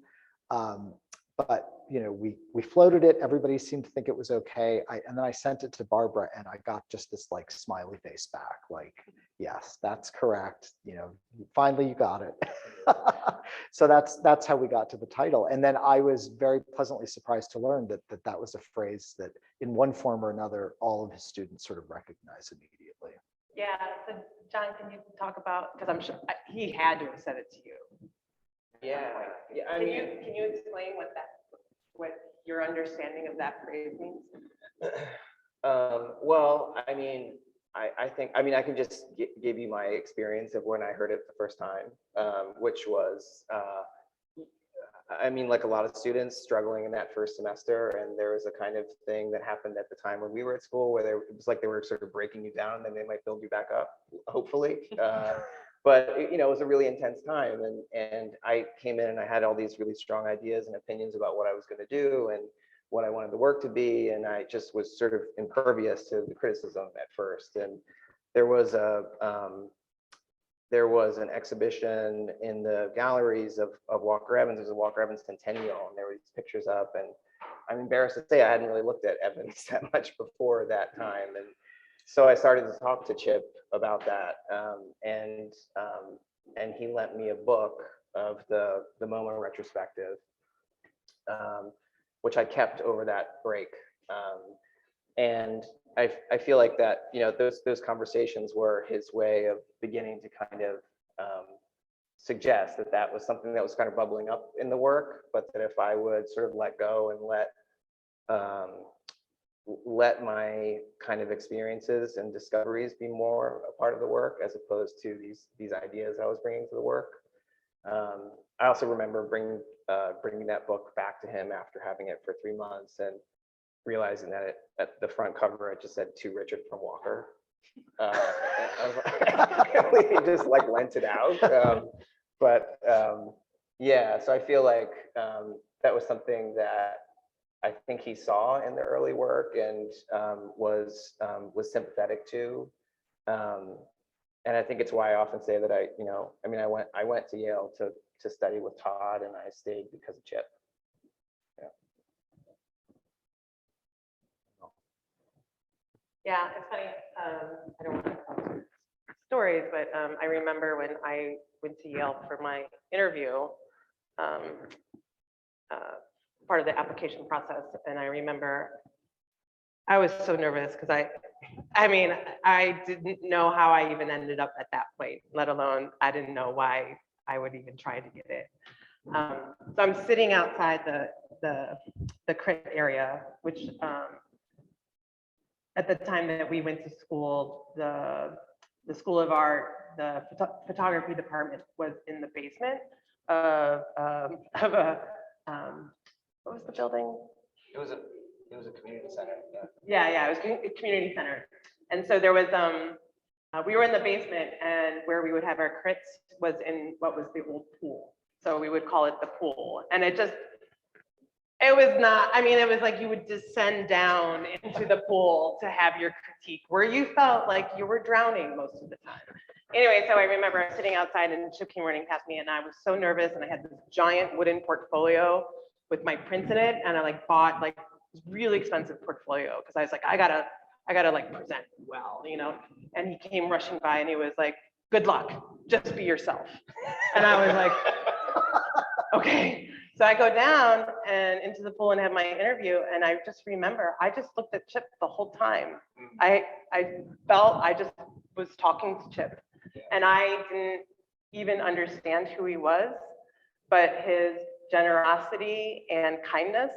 But we floated it. Everybody seemed to think it was okay. And then I sent it to Barbara, and I got just this like smiley face back, like, yes, that's correct. Finally you got it. So that's how we got to the title. And then I was very pleasantly surprised to learn that was a phrase that in one form or another, all of his students sort of recognized immediately. Yeah, so John, can you talk about, because I'm sure he had to have said it to you. Yeah, yeah, I Can mean, can you explain what your understanding of that phrase means? well, I mean, I think, I mean, I can just give you my experience of when I heard it the first time, which was, I mean, like a lot of students struggling in that first semester, and there was a kind of thing that happened at the time when we were at school where it was like they were sort of breaking you down, and then they might build you back up, hopefully. But you know, it was a really intense time, and I came in and I had all these really strong ideas and opinions about what I was going to do and what I wanted the work to be, and I just was sort of impervious to the criticism at first. And there was an exhibition in the galleries of Walker Evans. There's a Walker Evans centennial, and there were these pictures up. And I'm embarrassed to say I hadn't really looked at Evans that much before that time. And so I started to talk to Chip about that, and he lent me a book of the MoMA retrospective, which I kept over that break. And I feel like that, you know, those conversations were his way of beginning to kind of suggest that that was something that was kind of bubbling up in the work, but that if I would sort of let go and let my kind of experiences and discoveries be more a part of the work as opposed to these ideas I was bringing to the work. I also remember bringing that book back to him after having it for 3 months and realizing that at the front cover it just said "To Richard from Walker." I was like, he just like lent it out. Yeah, so I feel like that was something that I think he saw in the early work and was sympathetic to. And I think it's why I often say that I went to Yale to study with Todd, and I stayed because of Chip. Yeah, it's funny. I don't want to tell stories, but I remember when I went to Yale for my interview, part of the application process, and I remember I was so nervous because I mean, I didn't know how I even ended up at that point, let alone I didn't know why I would even try to get it. So I'm sitting outside the crit area, which at the time that we went to school, the School of Art, the photography department was in the basement of a what was the building? It was a community center. Yeah, it was a community center. And so there was we were in the basement, and where we would have our crits was in what was the old pool. So we would call it the pool. And it was not, I mean, it was like you would descend down into the pool to have your critique where you felt like you were drowning most of the time. Anyway, so I remember sitting outside and Chip came running past me, and I was so nervous, and I had this giant wooden portfolio with my prints in it, and I like bought like this really expensive portfolio because I was like, I gotta like present well, you know. And he came rushing by and he was like, "Good luck, just be yourself." And I was like, okay. So I go down and into the pool and have my interview, and I just remember I just looked at Chip the whole time. I felt I just was talking to Chip, and I didn't even understand who he was, but his generosity and kindness,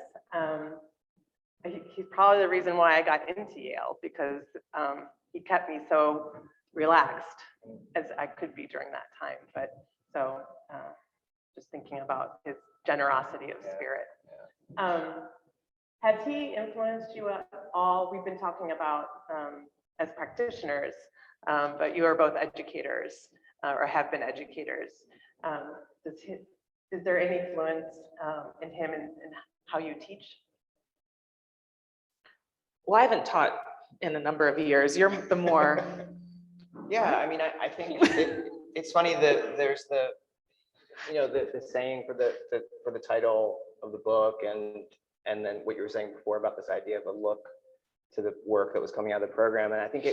he's probably the reason why I got into Yale, because he kept me so relaxed as I could be during that time. But so just thinking about his generosity of spirit. Has he influenced you at all? We've been talking about as practitioners, but you are both educators or have been educators. Is there any influence in him and how you teach? Well, I haven't taught in a number of years. You're the more. Yeah, I mean, I think it's funny that there's the saying for the title of the book, and then what you were saying before about this idea of a look to the work that was coming out of the program. And I think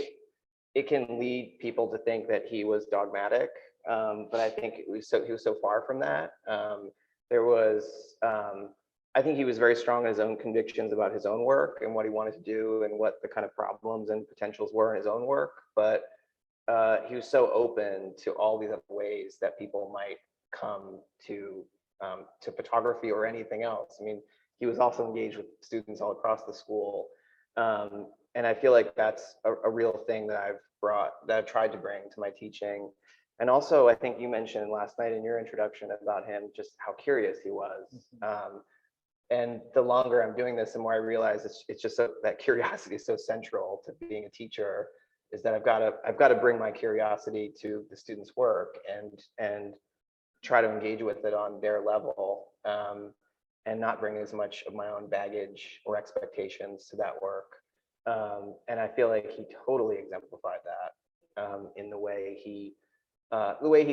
it can lead people to think that he was dogmatic, but I think he was so far from that. I think he was very strong in his own convictions about his own work and what he wanted to do and what the kind of problems and potentials were in his own work. But he was so open to all these other ways that people might come to photography or anything else. I mean, he was also engaged with students all across the school. And I feel like that's a real thing that I've tried to bring to my teaching. And also, I think you mentioned last night in your introduction about him, just how curious he was. And the longer I'm doing this, the more I realize it's just that curiosity is so central to being a teacher, is that I've got to bring my curiosity to the students' work and try to engage with it on their level, and not bring as much of my own baggage or expectations to that work. And I feel like he totally exemplified that in the way he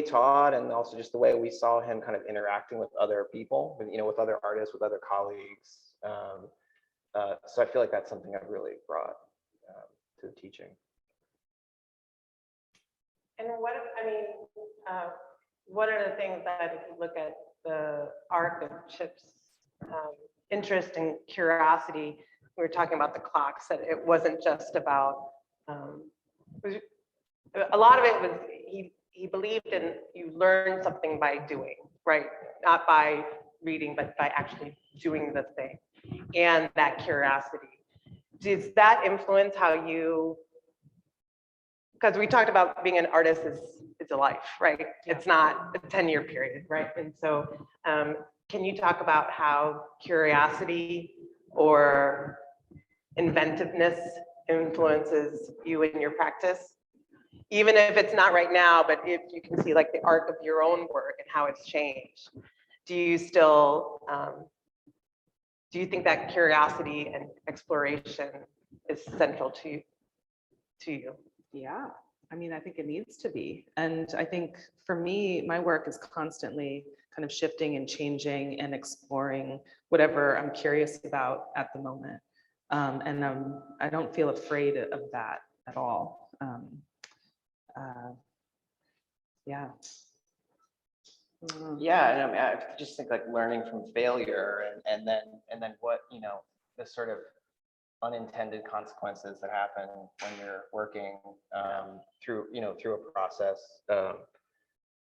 taught, and also just the way we saw him kind of interacting with other people, with other artists, with other colleagues. So I feel like that's something I've really brought to the teaching. And what are the things that, if you look at the arc of Chip's interest and curiosity, we were talking about the clocks, that it wasn't just about, a lot of it was, he believed in you learn something by doing, right? Not by reading, but by actually doing the thing. And that curiosity. Does that influence how you, because we talked about being an artist is a life, right? Yeah. It's not a 10-year period, right? And so can you talk about how curiosity or inventiveness influences you in your practice? Even if it's not right now, but if you can see like the arc of your own work and how it's changed, do you still, do you think that curiosity and exploration is central to you? Yeah, I mean, I think it needs to be. And I think for me, my work is constantly kind of shifting and changing and exploring whatever I'm curious about at the moment. And I don't feel afraid of that at all. Yeah. Yeah, and I mean, I just think like learning from failure, and then what, the sort of unintended consequences that happen when you're working through a process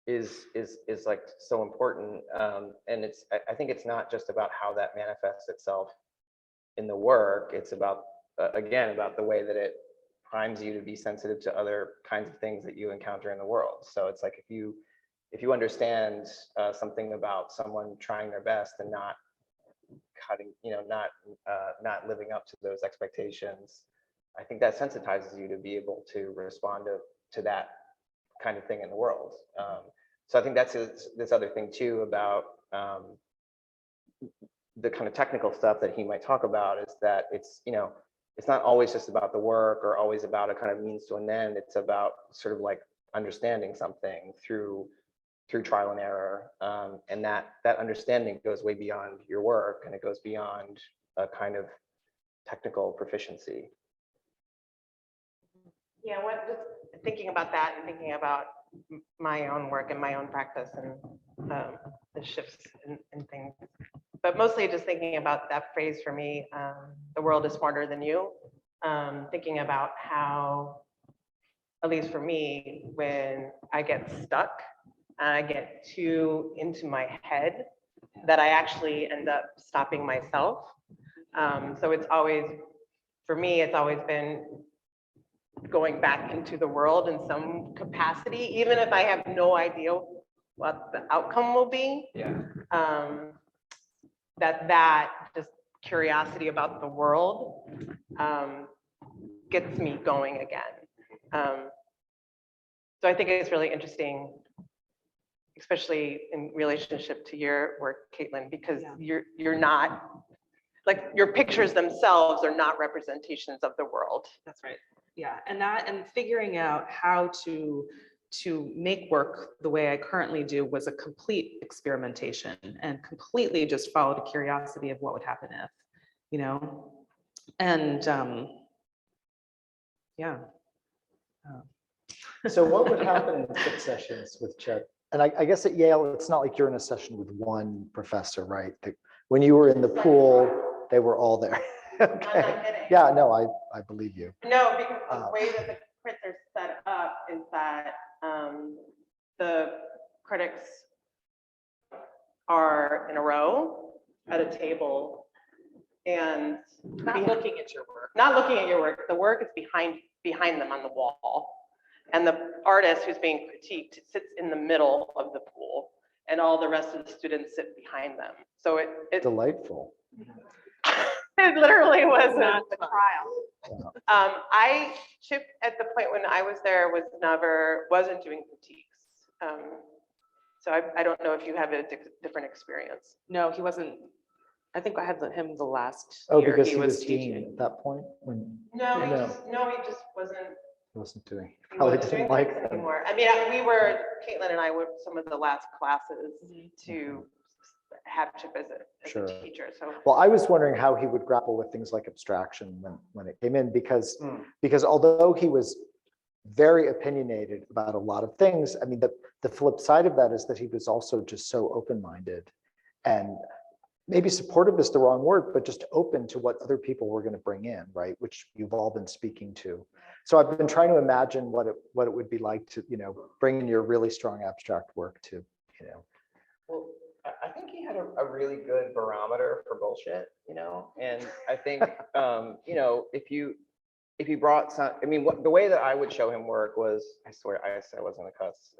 is like so important. And I think it's not just about how that manifests itself in the work. It's about again about the way that it primes you to be sensitive to other kinds of things that you encounter in the world. So it's like if you understand something about someone trying their best and not cutting, not living up to those expectations, I think that sensitizes you to be able to respond to that kind of thing in the world. So I think that's this other thing too about the kind of technical stuff that he might talk about, is that it's not always just about the work or always about a kind of means to an end. It's about sort of like understanding something through trial and error, and that understanding goes way beyond your work, and it goes beyond a kind of technical proficiency. Yeah, just thinking about that and thinking about my own work and my own practice and the shifts and things. But mostly just thinking about that phrase for me, the world is smarter than you. Thinking about how, at least for me, when I get stuck, I get too into my head, that I actually end up stopping myself. So it's always, for me, it's always been going back into the world in some capacity, even if I have no idea what the outcome will be. Yeah. That just curiosity about the world gets me going again. So I think it's really interesting, especially in relationship to your work, Caitlin, because you're not, like, your pictures themselves are not representations of the world. That's right. Yeah, and figuring out how to make work the way I currently do was a complete experimentation, and completely just followed a curiosity of what would happen if, and yeah. So what would happen in 6 sessions with Chip? And I guess at Yale, it's not like you're in a session with one professor, right? When you were in the pool, they were all there. Okay. I'm not kidding. Yeah, no, I believe you. No, because the way that the prints are set up is that critics are in a row at a table and Not looking at your work. not looking at your work. The work is behind them on the wall. And the artist who's being critiqued sits in the middle of the pool, and all the rest of the students sit behind them. So it Delightful. it literally was Not a fun. trial. Chip at the point when I was there wasn't doing critiques. So I don't know if you have a different experience. No, he wasn't. I think I had him the last Oh, year because he was teaching. dean at that point when No, he he just wasn't. he wasn't doing, He probably wasn't didn't doing like critiques them. anymore. I mean, Caitlin and I were some of the last classes to have Chip as Sure. a teacher. So Well, I was wondering how he would grapple with things like abstraction when it came in, because although he was very opinionated about a lot of things, I mean, the flip side of that is that he was also just so open-minded, and maybe supportive is the wrong word, but just open to what other people were going to bring in, right? Which you've all been speaking to. So I've been trying to imagine what it would be like to, bring in your really strong abstract work to, Well, I think he had a really good barometer for bullshit, and I think, if you brought some, I mean, the way that I would show him work was, I swear, I wasn't a cuss.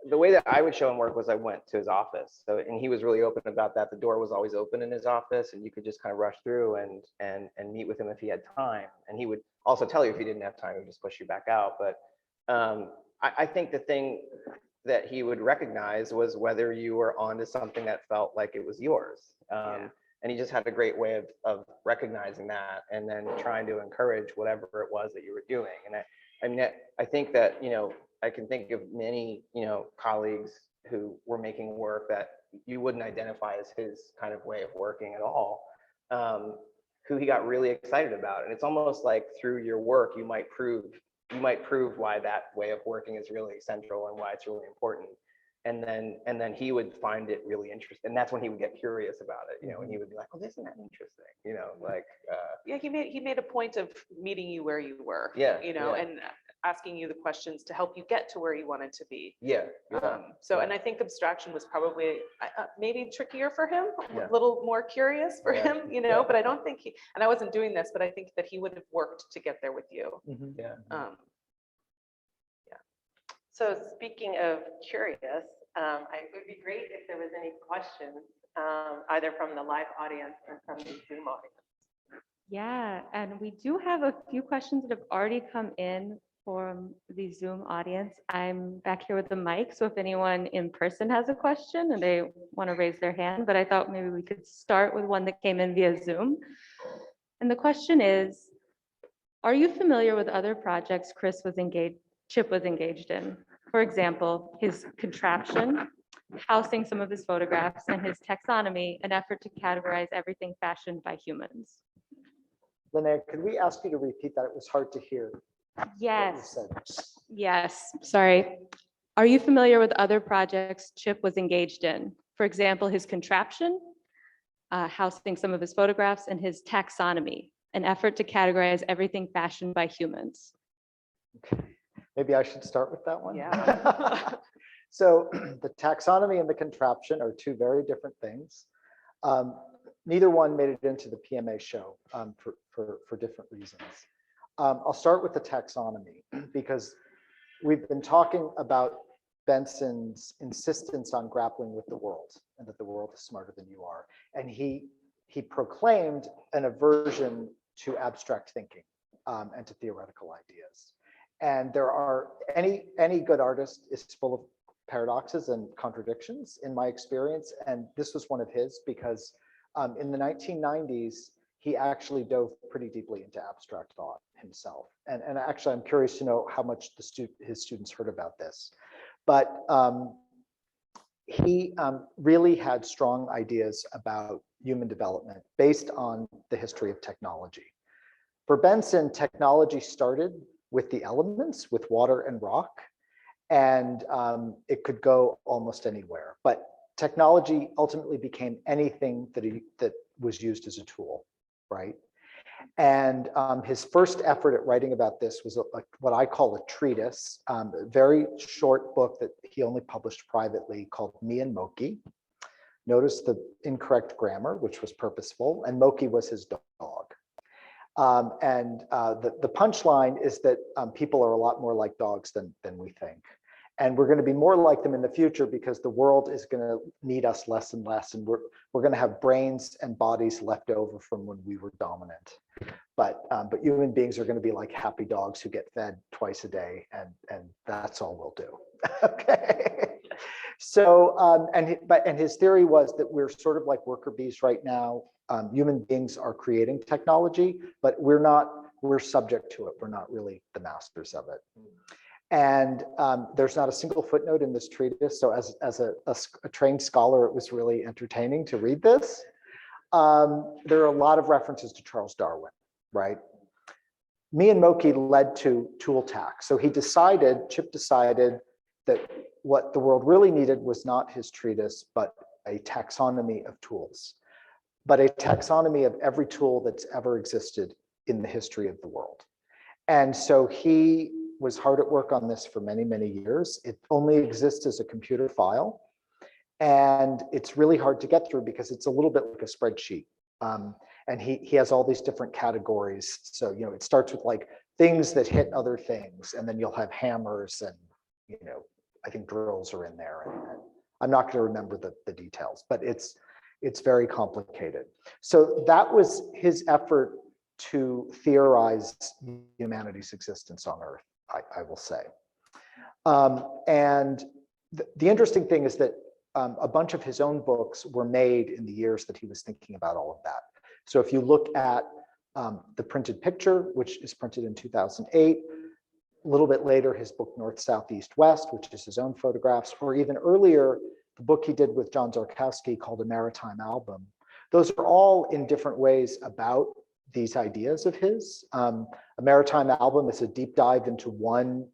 The way that I would show him work was I went to his office. So, and he was really open about that. The door was always open in his office, and you could just kind of rush through and meet with him if he had time. And he would also tell you if he didn't have time, he would just push you back out. But I think the thing that he would recognize was whether you were onto something that felt like it was yours. And he just had a great way of recognizing that, and then trying to encourage whatever it was that you were doing. And I think that, I can think of many, colleagues who were making work that you wouldn't identify as his kind of way of working at all, who he got really excited about. And it's almost like through your work, you might prove why that way of working is really central and why it's really important. And then he would find it really interesting. And that's when he would get curious about it, and he would be like, oh, isn't that interesting? Yeah, he made a point of meeting you where you were. Yeah, And asking you the questions to help you get to where you wanted to be. Yeah. And I think abstraction was probably maybe trickier for him, Yeah. a little more curious for Yeah. him, but I don't think and I wasn't doing this, but I think that he would have worked to get there with you. Yeah. So speaking of curious, it would be great if there was any questions, either from the live audience or from the Zoom audience. Yeah, and we do have a few questions that have already come in from the Zoom audience. I'm back here with the mic, so if anyone in person has a question and they want to raise their hand, but I thought maybe we could start with one that came in via Zoom. And the question is, are you familiar with other projects Chip was engaged in? For example, his contraption, housing some of his photographs, and his taxonomy, an effort to categorize everything fashioned by humans. Linnea, could we ask you to repeat that? It was hard to hear what you Yes, said. yes, sorry. Are you familiar with other projects Chip was engaged in? For example, his contraption, housing some of his photographs, and his taxonomy, an effort to categorize everything fashioned by humans. Okay. Maybe I should start with that one. Yeah. So the taxonomy and the contraption are two very different things. Neither one made it into the PMA show for different reasons. I'll start with the taxonomy because we've been talking about Benson's insistence on grappling with the world and that the world is smarter than you are. And he proclaimed an aversion to abstract thinking and to theoretical ideas. And there are any good artist is full of paradoxes and contradictions in my experience. And this was one of his because in the 1990s, he actually dove pretty deeply into abstract thought himself. And actually, I'm curious to know how much his students heard about this. But he really had strong ideas about human development based on the history of technology. For Benson, technology started with the elements, with water and rock, and it could go almost anywhere. But technology ultimately became anything that was used as a tool, right? And his first effort at writing about this was what I call a treatise, a very short book that he only published privately called Me and Moki. Notice the incorrect grammar, which was purposeful, and Moki was his dog. The punchline is that people are a lot more like dogs than we think. And we're going to be more like them in the future because the world is going to need us less and less. And we're going to have brains and bodies left over from when we were dominant. But human beings are going to be like happy dogs who get fed twice a day. And that's all we'll do. Okay. So, and his theory was that we're sort of like worker bees right now. Human beings are creating technology, but we're subject to it. We're not really the masters of it. And there's not a single footnote in this treatise. So as a trained scholar, it was really entertaining to read this. There are a lot of references to Charles Darwin, right? Me and Moki led to tool tax. So Chip decided that what the world really needed was not his treatise, but a taxonomy of tools, but a taxonomy of every tool that's ever existed in the history of the world. And so he was hard at work on this for many, many years. It only exists as a computer file. And it's really hard to get through because it's a little bit like a spreadsheet. And he has all these different categories. So, it starts with like things that hit other things, and then you'll have hammers and, I think drills are in there. And I'm not going to remember the details, but it's very complicated. So that was his effort to theorize humanity's existence on Earth, I will say. And the interesting thing is that a bunch of his own books were made in the years that he was thinking about all of that. So if you look at The Printed Picture, which is printed in 2008, a little bit later, his book North, South, East, West, which is his own photographs, or even earlier, the book he did with John Zarkowski called A Maritime Album. Those are all in different ways about these ideas of his. A Maritime Album is a deep dive into one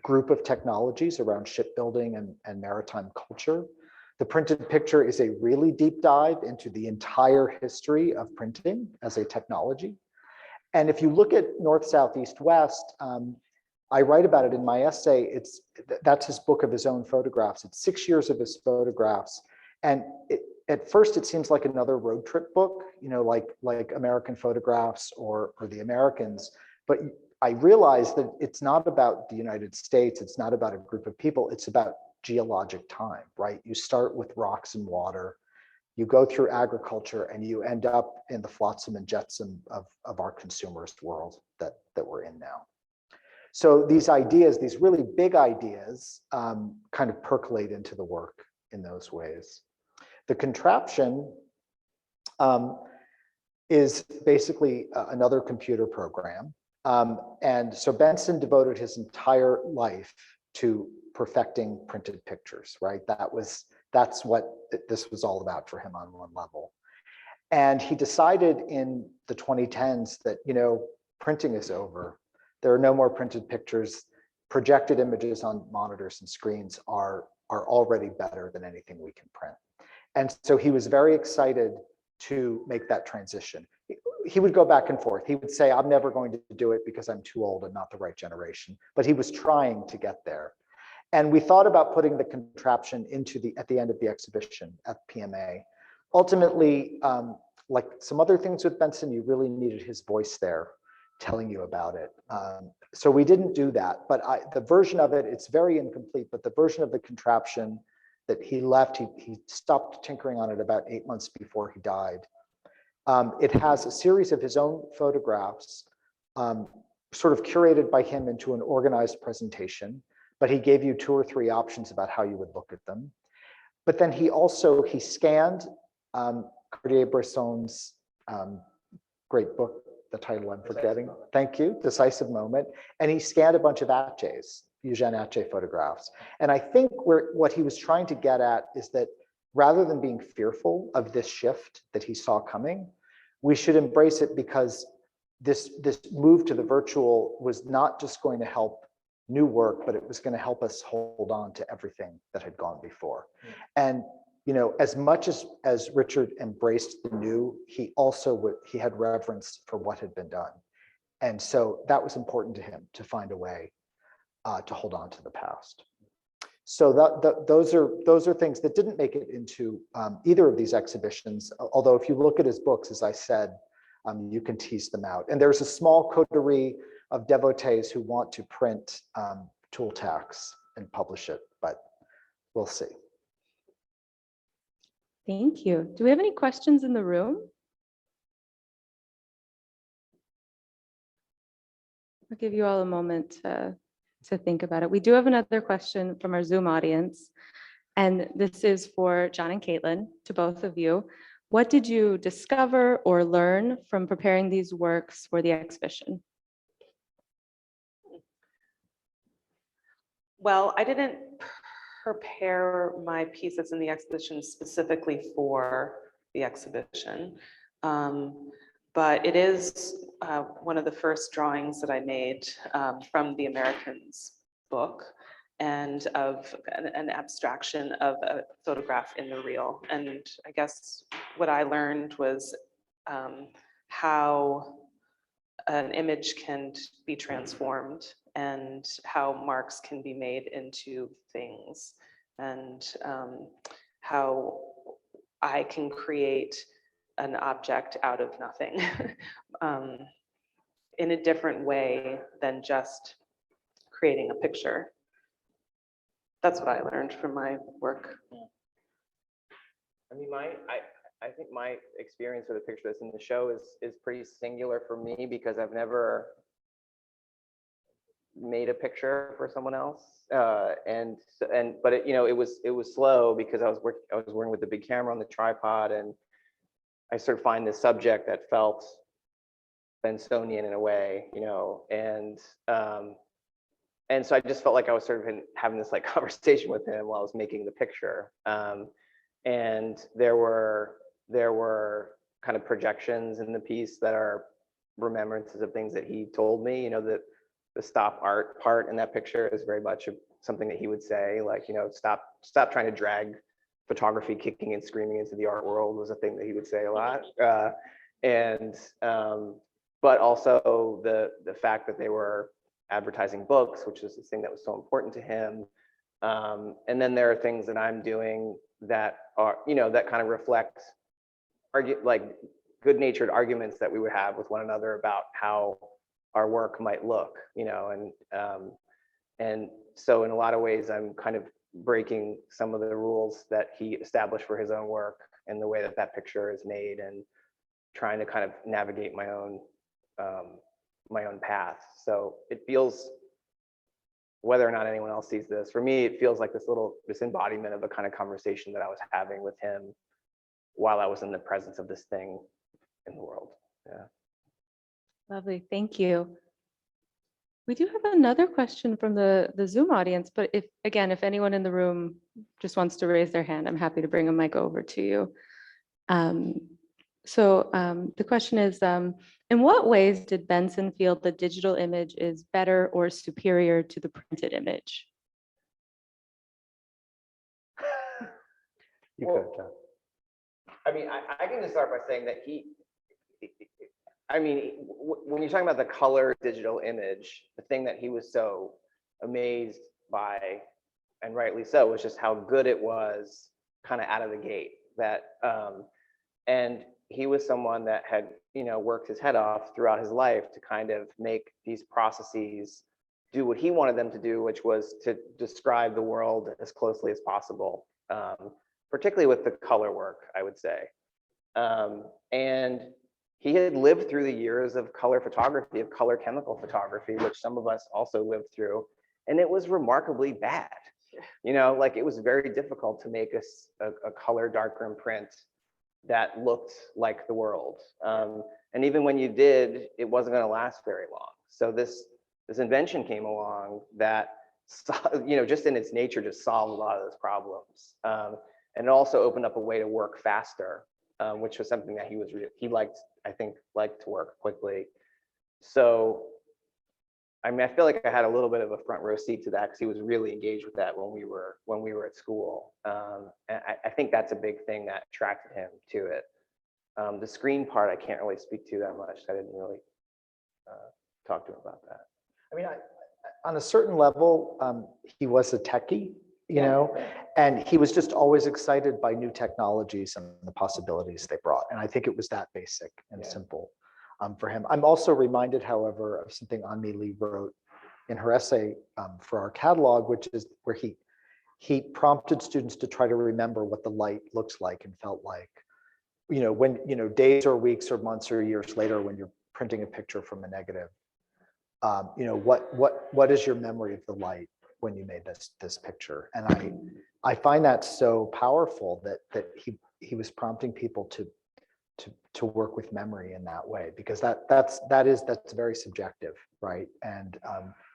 group of technologies around shipbuilding and maritime culture. The Printed Picture is a really deep dive into the entire history of printing as a technology. And if you look at North, South, East, West, I write about it in my essay. That's his book of his own photographs. It's 6 years of his photographs. And at first it seems like another road trip book, like American Photographs or The Americans. But I realized that it's not about the United States. It's not about a group of people. It's about geologic time, right? You start with rocks and water, you go through agriculture, and you end up in the flotsam and jetsam of our consumerist world that we're in now. So these ideas, these really big ideas, kind of percolate into the work in those ways. The contraption is basically another computer program. And so Benson devoted his entire life to perfecting printed pictures, right? That's what this was all about for him on one level. And he decided in the 2010s that, printing is over. There are no more printed pictures. Projected images on monitors and screens are already better than anything we can print. And so he was very excited to make that transition. He would go back and forth. He would say, I'm never going to do it because I'm too old and not the right generation. But he was trying to get there. And we thought about putting the contraption at the end of the exhibition at PMA. Ultimately, like some other things with Benson, you really needed his voice there telling you about it. So we didn't do that, but the version of it, it's very incomplete, but the version of the contraption that he left, he stopped tinkering on it about 8 months before he died. It has a series of his own photographs, sort of curated by him into an organized presentation, but he gave you 2 or 3 options about how you would look at them. But then he scanned Cartier-Bresson's great book, the title I'm forgetting. Thank you, Decisive Moment. And he scanned a bunch of Atges, Eugène Atget photographs. And I think what he was trying to get at is that rather than being fearful of this shift that he saw coming, we should embrace it because this move to the virtual was not just going to help new work, but it was going to help us hold on to everything that had gone before. And as much as Richard embraced the new, he also he had reverence for what had been done. And so that was important to him, to find a way to hold on to the past. So those are things that didn't make it into either of these exhibitions. Although if you look at his books, as I said, you can tease them out. And there's a small coterie of devotees who want to print tool tacks and publish it, but we'll see. Thank you. Do we have any questions in the room? I'll give you all a moment to think about it. We do have another question from our Zoom audience, and this is for John and Caitlin, to both of you. What did you discover or learn from preparing these works for the exhibition? Well, I didn't prepare my pieces in the exhibition specifically for the exhibition, but it is one of the first drawings that I made from the Americans book, and of an abstraction of a photograph in the real. And I guess what I learned was how an image can be transformed and how marks can be made into things, and how I can create an object out of nothing in a different way than just creating a picture. That's what I learned from my work. I mean, I think my experience with a picture that's in the show is pretty singular for me, because I've never made a picture for someone else, but it, it was slow, because I was working with the big camera on the tripod, and I sort of find this subject that felt Bensonian in a way, and so I just felt like I was sort of having this like conversation with him while I was making the picture, and there were kind of projections in the piece that are remembrances of things that he told me. The stop art part in that picture is very much something that he would say, like, stop trying to drag photography kicking and screaming into the art world, was a thing that he would say a lot. But also the fact that they were advertising books, which is the thing that was so important to him. And then there are things that I'm doing that are, that kind of reflect like good-natured arguments that we would have with one another about how our work might look, and so in a lot of ways I'm kind of breaking some of the rules that he established for his own work and the way that picture is made, and trying to kind of navigate my own path. So it feels, whether or not anyone else sees this, for me it feels like this embodiment of a kind of conversation that I was having with him while I was in the presence of this thing in the world. Yeah. Lovely, thank you. We do have another question from the Zoom audience, but if anyone in the room just wants to raise their hand, I'm happy to bring a mic over to you. The question is, in what ways did Benson feel the digital image is better or superior to the printed image? You could, John. I mean, I can just start by saying that when you're talking about the color digital image, the thing that he was so amazed by, and rightly so, was just how good it was kind of out of the gate. And he was someone that had, worked his head off throughout his life to kind of make these processes do what he wanted them to do, which was to describe the world as closely as possible, particularly with the color work, I would say. And he had lived through the years of color photography, of color chemical photography, which some of us also lived through, and it was remarkably bad. Like, it was very difficult to make a color darkroom print that looked like the world. And even when you did, it wasn't going to last very long. So this invention came along that, just in its nature, just solved a lot of those problems. And it also opened up a way to work faster, which was something that he liked to work quickly. So I mean, I feel like I had a little bit of a front row seat to that because he was really engaged with that when we were at school. And I think that's a big thing that attracted him to it. The screen part, I can't really speak to that much. I didn't really talk to him about that. I mean, on a certain level, he was a techie, you know, and he was just always excited by new technologies and the possibilities they brought. And I think it was that basic and simple for him. I'm also reminded, however, of something Anmi Lee wrote in her essay for our catalog, which is where he prompted students to try to remember what the light looks like and felt like, you know, when, you know, days or weeks or months or years later, when you're printing a picture from a negative. You know, what is your memory of the light when you made this picture? And I find that so powerful that he was prompting people to work with memory in that way, because that's very subjective, right? And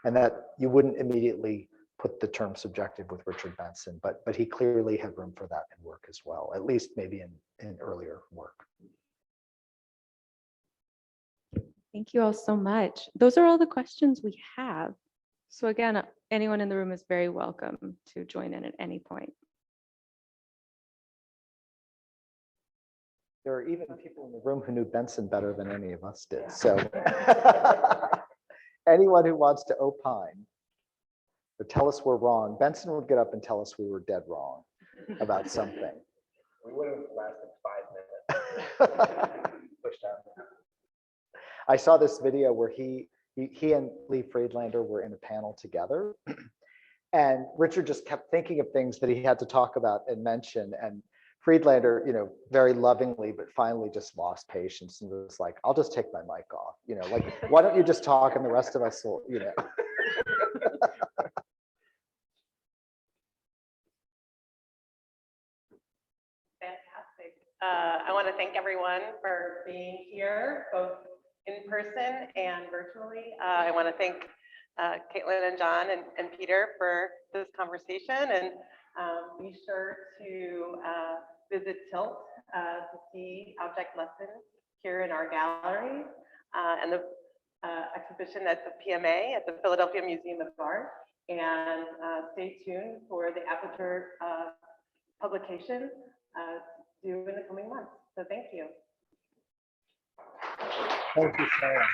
that you wouldn't immediately put the term subjective with Richard Benson, but he clearly had room for that in work as well, at least maybe in earlier work. Thank you all so much. Those are all the questions we have. So again, anyone in the room is very welcome to join in at any point. There are even people in the room who knew Benson better than any of us did. So anyone who wants to opine or tell us we're wrong, Benson would get up and tell us we were dead wrong about something. We would have lasted 5 minutes. Pushed out. I saw this video where he and Lee Friedlander were in a panel together, and Richard just kept thinking of things that he had to talk about and mention, and Friedlander, you know, very lovingly, but finally just lost patience and was like, "I'll just take my mic off, you know, like, why don't you just talk and the rest of us will, you know." Fantastic. I want to thank everyone for being here, both in person and virtually. I want to thank Caitlin and John and Peter for this conversation, and be sure to visit Tilt to see object lessons here in our gallery and the exhibition at the PMA at the Philadelphia Museum of Art, and stay tuned for the Aperture publication due in the coming months. So thank you. Thank you, Sarah.